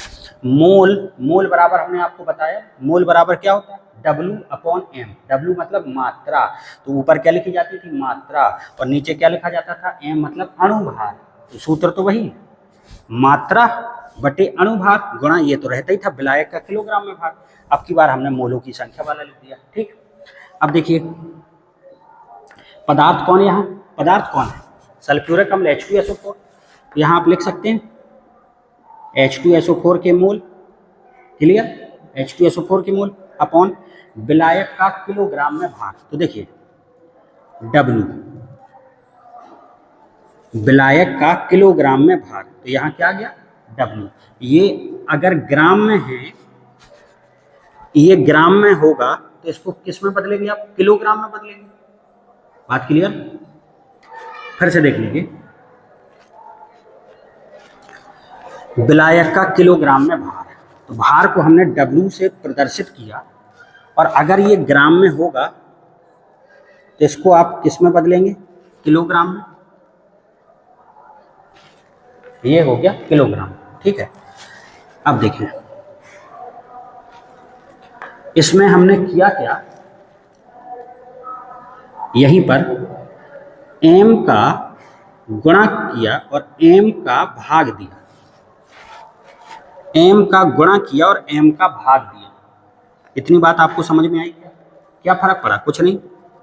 मोल बराबर हमने आपको बताया, मोल बराबर क्या होता है, W/M, W मतलब मात्रा, तो ऊपर क्या लिखी जाती थी, मात्रा, और नीचे क्या लिखा जाता था, M मतलब अणुभार, तो सूत्र तो वही, मात्रा बटे अणुभार गुणा, ये तो रहता ही था विलायक का किलोग्राम में भार, अब की बार हमने मोलों की संख्या वाला लिख दिया, ठीक। अब देखिए पदार्थ कौन है, यहाँ पदार्थ कौन है, सल्फ्यूरिक अम्ल H2SO4, तो यहाँ आप लिख सकते हैं H2SO4 के मोल, क्लियर, H2SO4 के मोल अपॉन विलायक का किलोग्राम में भार, तो देखिए W विलायक का किलोग्राम में भार, तो यहाँ क्या आ गया W, ये अगर ग्राम में है, ये ग्राम में होगा तो इसको किस में बदलेंगे आप, किलोग्राम में बदलेंगे, बात क्लियर। फिर से देख लीजिए, विलायक का किलोग्राम में भार है, तो भार को हमने W से प्रदर्शित किया, और अगर ये ग्राम में होगा तो इसको आप किस में बदलेंगे, किलोग्राम में। ये हो गया किलोग्राम, ठीक है। अब देखें, इसमें हमने किया क्या, यहीं पर m का गुणा किया और m का भाग दिया, m का गुणा किया और m का भाग दिया। इतनी बात आपको समझ में आई क्या? क्या फर्क पड़ा? कुछ नहीं,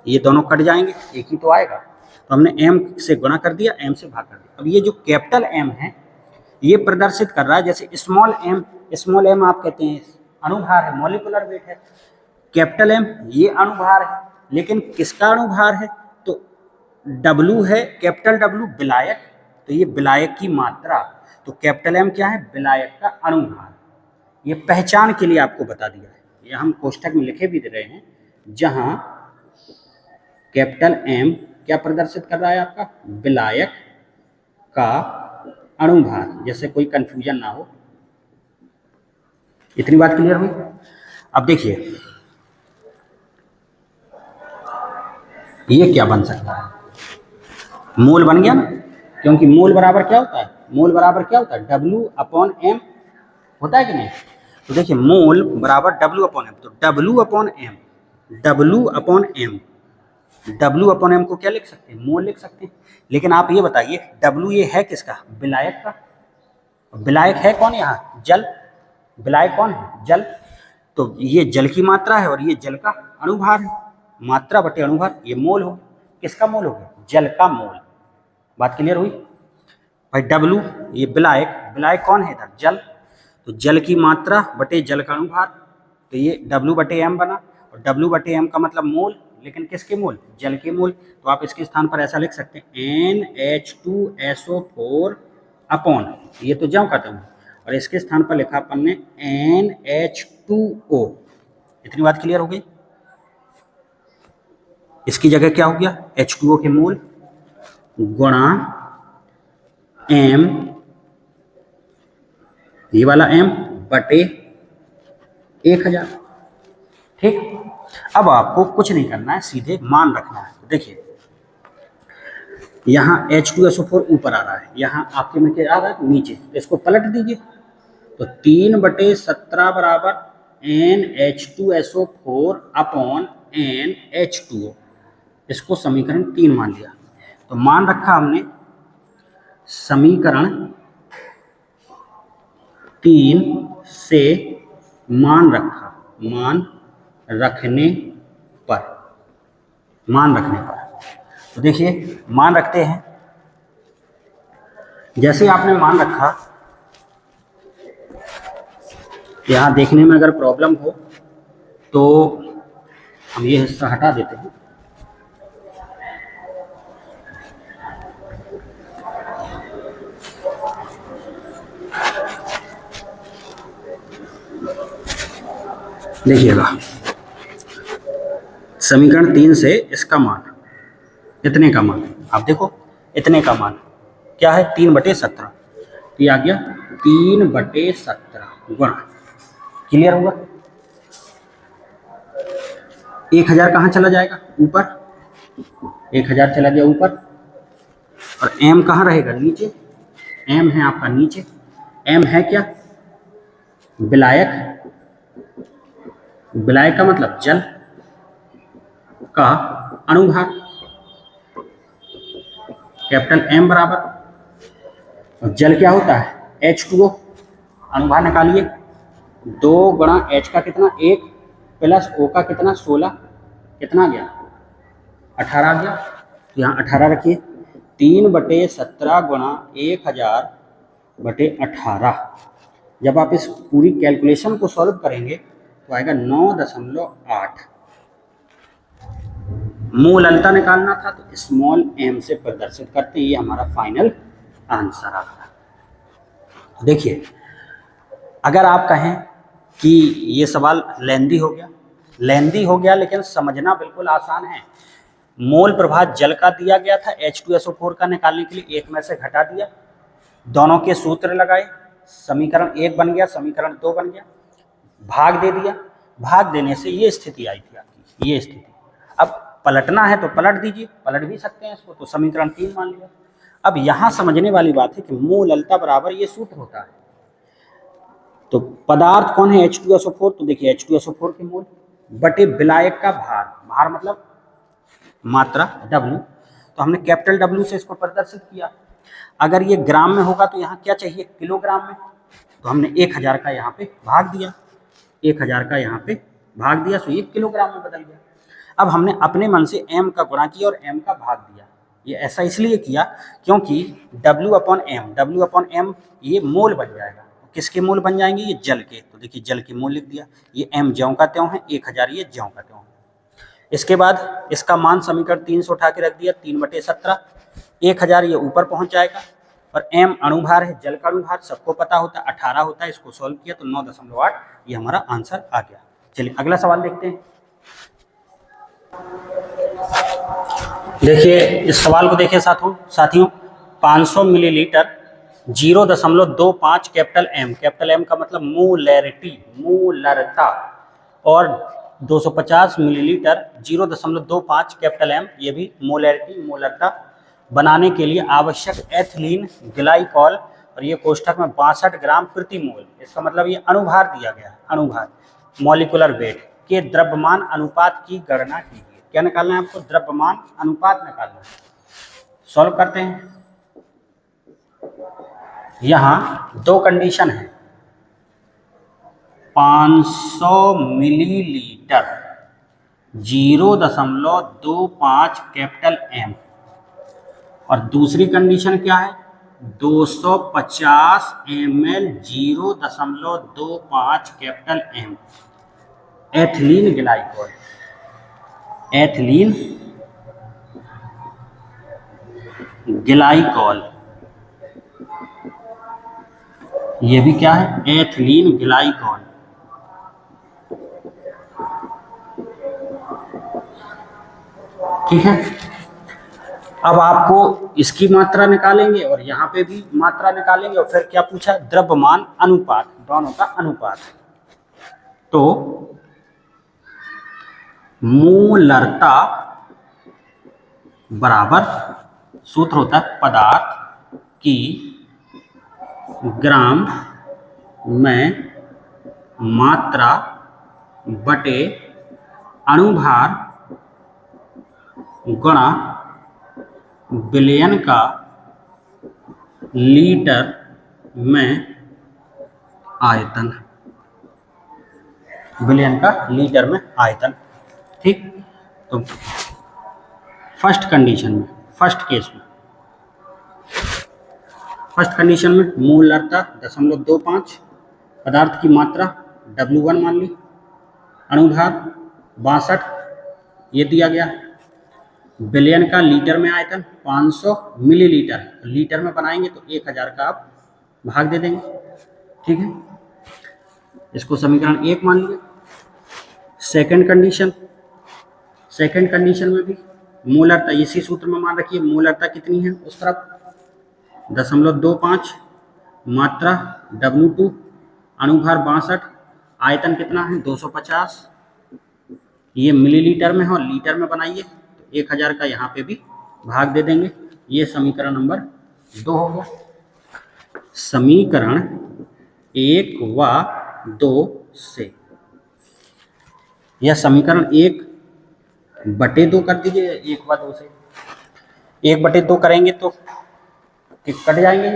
ये दोनों कट जाएंगे, एक ही तो आएगा। तो हमने m से गुणा कर दिया, m से भाग कर दिया। अब ये जो कैपिटल M है, ये प्रदर्शित कर रहा है जैसे स्मॉल m आप कहते हैं अणुभार है, मॉलिक्यूलर वेट है। कैपिटल M ये अणुभार है, लेकिन किसका अणुभार है, तो W है, कैपिटल W विलायक, तो ये विलायक की मात्रा, तो कैपिटल M क्या है, विलायक का अणुभार। ये पहचान के लिए आपको बता दिया है, ये हम कोष्ठक में लिखे भी दे रहे हैं, जहां कैपिटल M क्या प्रदर्शित कर रहा है, आपका विलायक का अणुभार, जैसे कोई कंफ्यूजन ना हो। इतनी बात क्लियर हुई? अब देखिए ये क्या बन सकता है, मोल बन गया ना, क्योंकि मोल बराबर क्या होता है, मोल बराबर क्या होता है, W/M होता है कि नहीं। तो देखिए मोल बराबर W/M, तो W/M को क्या लिख सकते हैं, मोल लिख सकते हैं। लेकिन आप ये बताइए W ये है किसका, विलायक का। विलायक है कौन यहाँ, जल। विलायक कौन है, जल। तो ये जल की मात्रा है और ये जल का अणुभार है, मात्रा बटे अणुभार, ये मोल हो। किसका मोल हो गया, जल का मोल। बात क्लियर हुई भाई। W ये विलायक कौन है इधर, जल, तो जल की मात्रा बटे जल का अणुभार, तो ये W/M बना, और W/M का मतलब मोल, लेकिन किसके मोल, जल के मोल। तो आप इसके स्थान पर ऐसा लिख सकते हैं NH2SO4 अपॉन, ये तो ज्यों कहते हैं, और इसके स्थान पर लिखा अपन ने NH2O। इतनी बात क्लियर हो गई। इसकी जगह क्या हो गया, H2O के मोल गुणा M, ये वाला M बटे 1000। ठीक, अब आपको कुछ नहीं करना है, सीधे मान रखना है। तो देखिए यहाँ H2SO4 ऊपर आ रहा है, यहाँ आपके में क्या आ रहा है, नीचे, तो इसको पलट दीजिए। तो 3/17 बराबर NH2SO4 अपॉन NH2O, इसको समीकरण 3 मान लिया। तो मान रखा हमने समीकरण 3 से मान रखा, मान रखने पर। तो देखिए मान रखते हैं, जैसे आपने मान रखा, यहाँ देखने में अगर प्रॉब्लम हो तो हम ये हिस्सा हटा देते हैं। देखिएगा समीकरण 3 से इसका मान, इतने का मान, आप देखो इतने का मान क्या है, 3/17, तो ये आ गया 3/17 गुणा, क्लियर होगा। 1000 कहाँ चला जाएगा, ऊपर, 1000 चला गया ऊपर, और M कहाँ रहेगा, नीचे। M है आपका नीचे, M है क्या, विलायक। विलायक का मतलब जल का अणुभार, कैपिटल M बराबर, और जल क्या होता है, H2O, अणुभार निकालिए, 2 गुणा H का कितना 1 प्लस O का कितना 16, कितना गया 18 आ गया। तो यहाँ 18 रखिए, 3/17 गुणा 1000/18। जब आप इस पूरी कैलकुलेशन को सॉल्व करेंगे तो आएगा 9.8। मोल अल्टा निकालना था तो स्मॉल m से प्रदर्शित करते हैं, ये हमारा फाइनल आंसर आता है। देखिए अगर आप कहें कि ये सवाल लेंदी हो गया, लेकिन समझना बिल्कुल आसान है। मोल प्रभाव जल का दिया गया था H2SO4 का निकालने के लिए, एक में से घटा दिया, दोनों के सूत्र लगाए, समीकरण 1 बन गया, समीकरण 2 बन गया, भाग दे दिया, भाग देने से ये स्थिति आई थी आपकी, ये स्थिति। अब पलटना है तो पलट दीजिए, पलट भी सकते हैं इसको, तो समीकरण 3 मान लिया। अब यहाँ समझने वाली बात है कि मोललता बराबर ये सूत्र होता है। तो पदार्थ कौन है H2SO4, तो देखिए H2SO4 के मोल बटे विलायक का भार, भार मतलब मात्रा W, तो हमने कैपिटल W से इसको प्रदर्शित किया। अगर ये ग्राम में होगा तो यहाँ क्या चाहिए, किलोग्राम में, तो हमने 1000 का यहाँ पे भाग दिया, 1000 का यहाँ पे भाग दिया, तो ये किलोग्राम में बदल गया। अब हमने अपने मन से m का गुणा किया और m का भाग दिया। ये ऐसा इसलिए किया क्योंकि W/m ये मोल बन जाएगा। किसके मोल बन जाएंगे, ये जल के, तो देखिए जल के मोल लिख दिया, ये m ज्यों का त्यों है, 1000 ये ज्यों का त्यों है। इसके बाद इसका मान समीकरण 3 से उठा के रख दिया, 3/17, 1000 ये ऊपर पहुंच जाएगा, और m अणुभार है, जल का अणुभार सबको पता होता है 18 होता है, इसको सॉल्व किया तो 9.8 ये हमारा आंसर आ गया। चलिए अगला सवाल देखते हैं। देखिए इस सवाल को देखिए साथियों 500 मिलीलीटर 0.25 कैपिटल M का मतलब मोलरिटी, और 250 मिलीलीटर 0.25 कैपिटल M ये भी मोलरिटा बनाने के लिए आवश्यक एथिलीन ग्लाइकॉल, और ये कोष्ठक में 62 ग्राम प्रति मोल, इसका मतलब ये अणुभार दिया गया है, अणुभार मॉलिक्यूलर वेट के द्रव्यमान अनुपात की गणना कीजिए। क्या निकालना है आपको, द्रव्यमान अनुपात निकालना है। सॉल्व करते हैं। यहाँ दो कंडीशन है, 500 मिलीलीटर 0.25 कैपिटल M, और दूसरी कंडीशन क्या है, 250 ml 0.25 capital M ethylene glycol, ethylene glycol, ये भी क्या है, एथिलीन ग्लाइकॉल। ठीक है, अब आपको इसकी मात्रा निकालेंगे और यहाँ पे भी मात्रा निकालेंगे, और फिर क्या पूछा, द्रव्यमान अनुपात, दोनों का अनुपात। तो मोलरता बराबर सूत्र होता है पदार्थ की ग्राम में मात्रा बटे अणुभार गुणा विलयन का लीटर में आयतन, विलयन का लीटर में आयतन। ठीक, तो फर्स्ट कंडीशन में, फर्स्ट केस में, फर्स्ट कंडीशन में मोलरता 0.25, पदार्थ की मात्रा W1 मान ली, अणुभार 62 ये दिया गया, विलयन का लीटर में आयतन 500 मिलीलीटर, लीटर में बनाएंगे तो 1000 का आप भाग दे देंगे। ठीक है, इसको समीकरण 1 मान लिया। सेकंड कंडीशन, सेकंड कंडीशन में भी मोलरता इसी सूत्र में मान रखिए, मोलरता कितनी है उस तरफ 0.25, मात्रा W2, अणुभार 62, आयतन कितना है 250, ये मिलीलीटर में है और लीटर में बनाइए तो 1000 का यहाँ पे भी भाग दे देंगे। ये समीकरण नंबर 2 हो गया। समीकरण 1 व 2 से यह समीकरण 1/2 कर दीजिए, 1 व 2 से 1/2 करेंगे तो कट जाएंगे,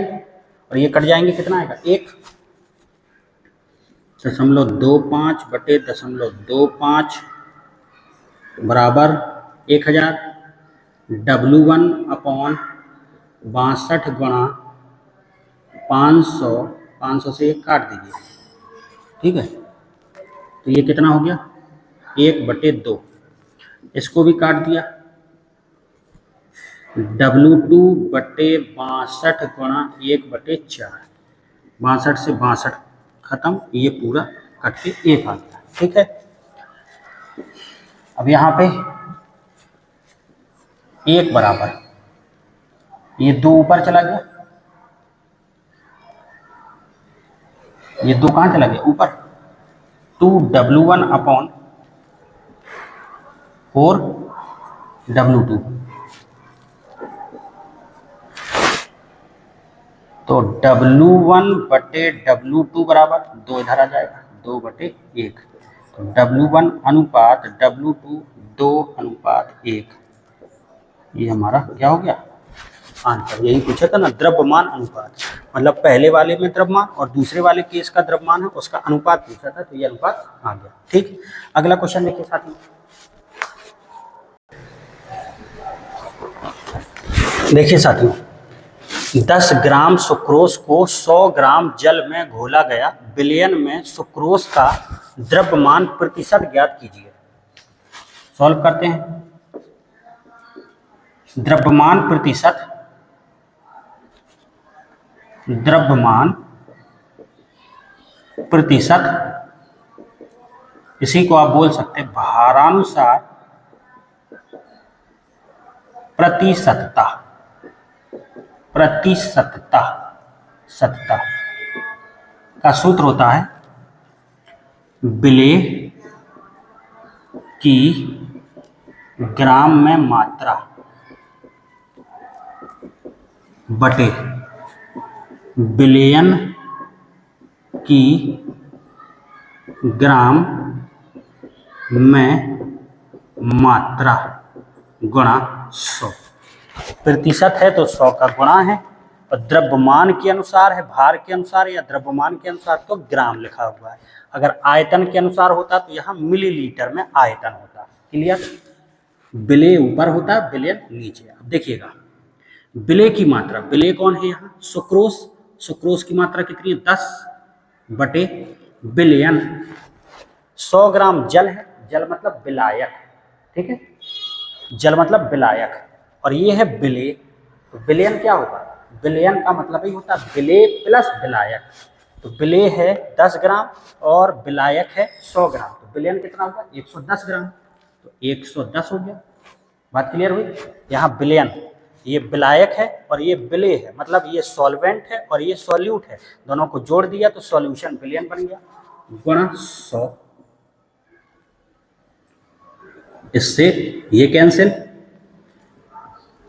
और ये कट जाएंगे, कितना आएगा 1.25/0.25 बराबर 1000, W1 अपॉन 62 गुणा 500, 500 से 1 काट दीजिए। ठीक है, तो ये कितना हो गया 1/2, इसको भी काट दिया, W2/62 गुणा 1/4, 62 से 62 खत्म, ये पूरा कट के 1 आ गया। ठीक है, अब यहाँ पे 1 बराबर, ये 2 ऊपर चला गया, ये 2 कहाँ चला गया ऊपर, 2W1 अपॉन 4W2, तो W1 बटे W2 बराबर 2 इधर आ जाएगा, 2 बटे 1, तो W1 अनुपात W2 2 अनुपात 1, ये हमारा क्या हो गया आंसर। यही पूछा था ना, द्रव्यमान अनुपात, मतलब पहले वाले में द्रव्यमान और दूसरे वाले केस का द्रव्यमान है, उसका अनुपात पूछा था, तो ये अनुपात आ गया। ठीक, अगला क्वेश्चन देखिए साथियों, देखिए साथियों, 10 ग्राम सुक्रोज को 100 ग्राम जल में घोला गया, विलयन में सुक्रोज का द्रव्यमान प्रतिशत ज्ञात कीजिए। सॉल्व करते हैं। द्रव्यमान प्रतिशत, द्रव्यमान प्रतिशत, इसी को आप बोल सकते हैं भारानुसार प्रतिशतता, प्रतिशतता, सत्ता का सूत्र होता है विलेय की ग्राम में मात्रा बटे विलयन की ग्राम में मात्रा गुणा 100। प्रतिशत है तो 100 का गुणा है, और द्रव्यमान के अनुसार है, भार के अनुसार या द्रव्यमान के अनुसार तो ग्राम लिखा हुआ है। अगर आयतन के अनुसार होता तो यहाँ मिलीलीटर में आयतन होता। क्लियर, विलेय ऊपर होता है, विलयन नीचे। अब देखिएगा विलेय की मात्रा, विलेय कौन है यहाँ सुक्रोज, सुक्रोज की मात्रा कितनी है 10 बटे विलयन, 100 ग्राम जल है, जल मतलब विलायक, ठीक है, जल मतलब विलायक, और ये है विलेय, तो विलयन क्या होगा, विलयन का मतलब ही होता है विलेय प्लस विलायक, तो विलेय है 10 ग्राम और विलायक है 100 ग्राम, तो विलयन कितना होगा 110 ग्राम, तो 110 हो गया। बात क्लियर हुई। यहाँ विलयन, ये विलायक है और ये विलेय है, मतलब ये सॉल्वेंट है और ये सॉल्यूट है, दोनों को जोड़ दिया तो सॉल्यूशन विलयन बन गया, गुणा 100, इससे ये कैंसिल,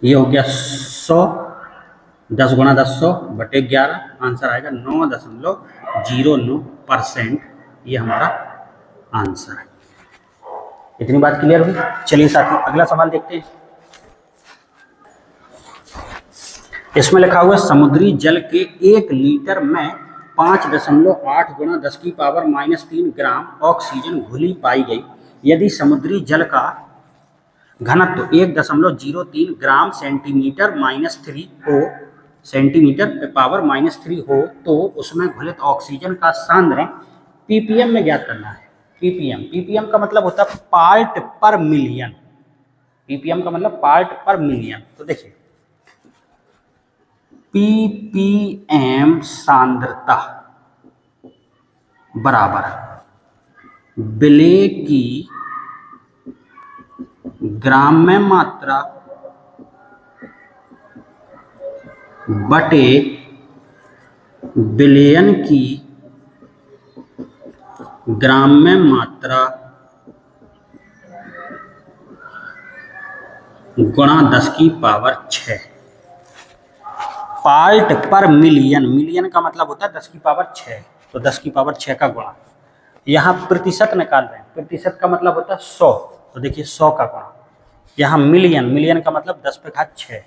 ये हो गया 100, 10 गुणा 10 100 बटे 11, आंसर आएगा 9.09%, ये हमारा आंसर है। इतनी बात क्लियर हुई। चलिए साथियों अगला सवाल देखते हैं। इसमें लिखा हुआ है समुद्री जल के 1 लीटर में 5.8 गुणा 10 की पावर -3 ग्राम ऑक्सीजन घुली पाई गई। यदि समुद्री जल का घनत्व 1.03 ग्राम सेंटीमीटर -3 हो, सेंटीमीटर पावर -3 हो, तो उसमें घुलित ऑक्सीजन का सांद्रण पीपीएम में ज्ञात करना है। पीपीएम, पीपीएम का मतलब होता है पार्ट पर मिलियन, पीपीएम का मतलब पार्ट पर मिलियन। तो देखिए पीपीएम सांद्रता बराबर विलेय की ग्राम में मात्रा बटे विलयन की ग्राम में मात्रा गुणा 10 की पावर 6। पार्ट पर मिलियन, मिलियन का मतलब होता है 10 की पावर 6, तो 10 की पावर 6 का गुणा। यहाँ प्रतिशत निकाल रहे हैं, प्रतिशत का मतलब होता है 100, तो देखिए 100 का गुणा। यहाँ मिलियन, मिलियन का मतलब 10 पे घात 6।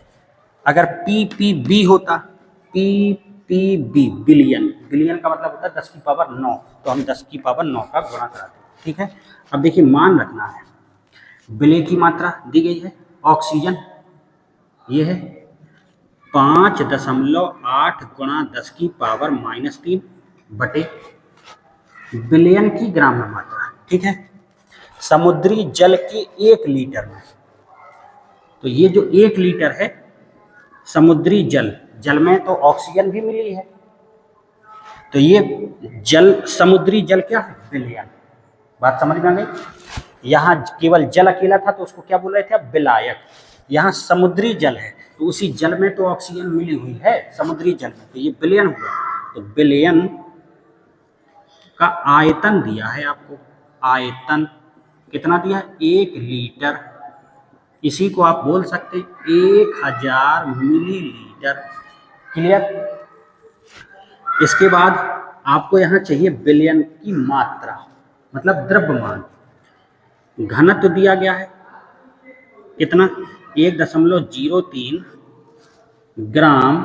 अगर पीपीबी होता, पीपीबी बिलियन, बिलियन का मतलब होता है 10 की पावर 9, तो हम 10 की पावर 9 का गुणा कराते हैं। ठीक है, अब देखिए मान रखना है, विलेय की मात्रा दी गई है, ऑक्सीजन ये है 5.8 गुणा 10 की पावर -3 बटे विलयन की ग्राम में मात्रा। ठीक है, समुद्री जल के 1 लीटर में, तो ये जो 1 लीटर है समुद्री जल, जल में तो ऑक्सीजन भी मिली है, तो ये जल, समुद्री जल क्या है विलयन। बात समझ में आ गई। यहाँ केवल जल अकेला था तो उसको क्या बोल रहे थे अब विलायक, यहाँ समुद्री जल है तो उसी जल में तो ऑक्सीजन मिली हुई है समुद्री जल में, तो ये बिलियन हुआ। तो बिलियन का आयतन दिया है आपको, आयतन कितना दिया है, 1 लीटर। इसी को आप बोल सकते 1000 मिलीलीटर। क्लियर। इसके बाद आपको यहाँ चाहिए बिलियन की मात्रा, मतलब द्रव्यमान। घनत्व दिया गया है कितना, 1.03 ग्राम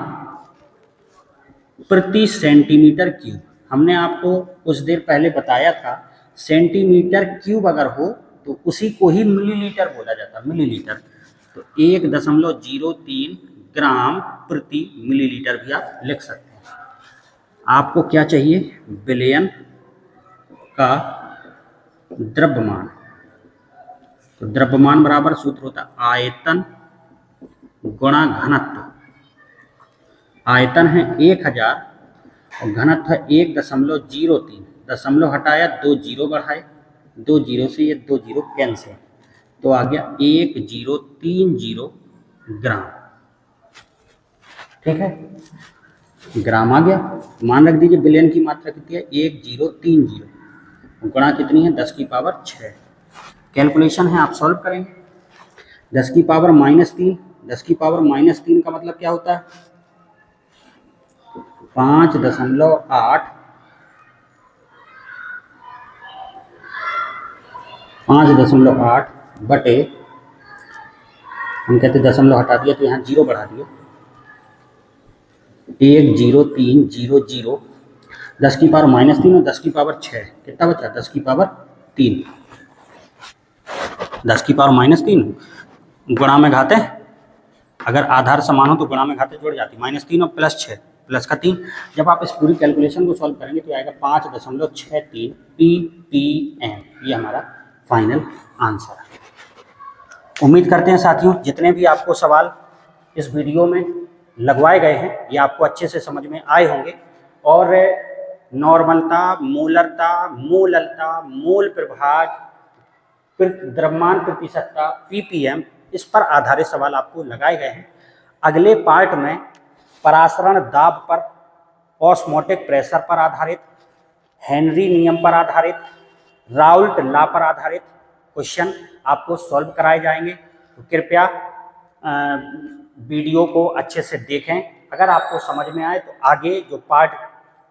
प्रति सेंटीमीटर क्यूब। हमने आपको कुछ देर पहले बताया था सेंटीमीटर क्यूब अगर हो तो उसी को ही मिलीलीटर बोला जाता, मिलीलीटर। तो 1.03 ग्राम प्रति मिलीलीटर भी आप लिख सकते हैं। आपको क्या चाहिए, बिलियन का द्रव्यमान। तो द्रव्यमान बराबर सूत्र होता है आयतन गुणा घनत्व। आयतन है 1000 और घनत्व है 1.03। दशमलव हटाया, 2 जीरो बढ़ाए, 2 जीरो से ये 2 जीरो कैंसिल, तो आ गया 1030 ग्राम। ठीक है, ग्राम आ गया। मान रख दीजिए बिलियन की मात्रा कितनी है, 1030, गुणा कितनी है, 10 की पावर 6। कैलकुलेशन है, आप सॉल्व करेंगे। 10 की पावर -3, 10 की पावर -3 का मतलब क्या होता है, 5.8 बटे, हम कहते दशमलव हटा दिया तो यहाँ 0 बढ़ा दिया, 103000, 10 की पावर -3 और 10 की पावर 6, कितना बचा, 10 की पावर 3। 10 की पावर -3 गुणा में घाते, अगर आधार समान हो तो गुणा में घाते जुड़ जाती, -3 और +6, प्लस का 3। जब आप इस पूरी कैलकुलेशन को सॉल्व करेंगे तो आएगा 5.63 ppm। ये हमारा फाइनल आंसर है। उम्मीद करते हैं साथियों जितने भी आपको सवाल इस वीडियो में लगवाए गए हैं ये आपको अच्छे से समझ में आए होंगे, और नॉर्मलता, मूलरता, मूललता, मूल प्रभाग, द्रव्यमान प्रतिशतता, ppm, इस पर आधारित सवाल आपको लगाए गए हैं। अगले पार्ट में परासरण दाब पर, ऑस्मोटिक प्रेशर पर आधारित, हेनरी नियम पर आधारित, राउल्ट लॉ पर आधारित क्वेश्चन आपको सॉल्व कराए जाएंगे। तो कृपया वीडियो को अच्छे से देखें। अगर आपको समझ में आए तो आगे जो पार्ट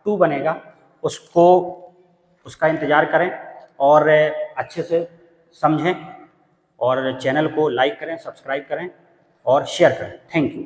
2 बनेगा उसका इंतज़ार करें और अच्छे से समझें, और चैनल को लाइक करें, सब्सक्राइब करें और शेयर करें। Thank you.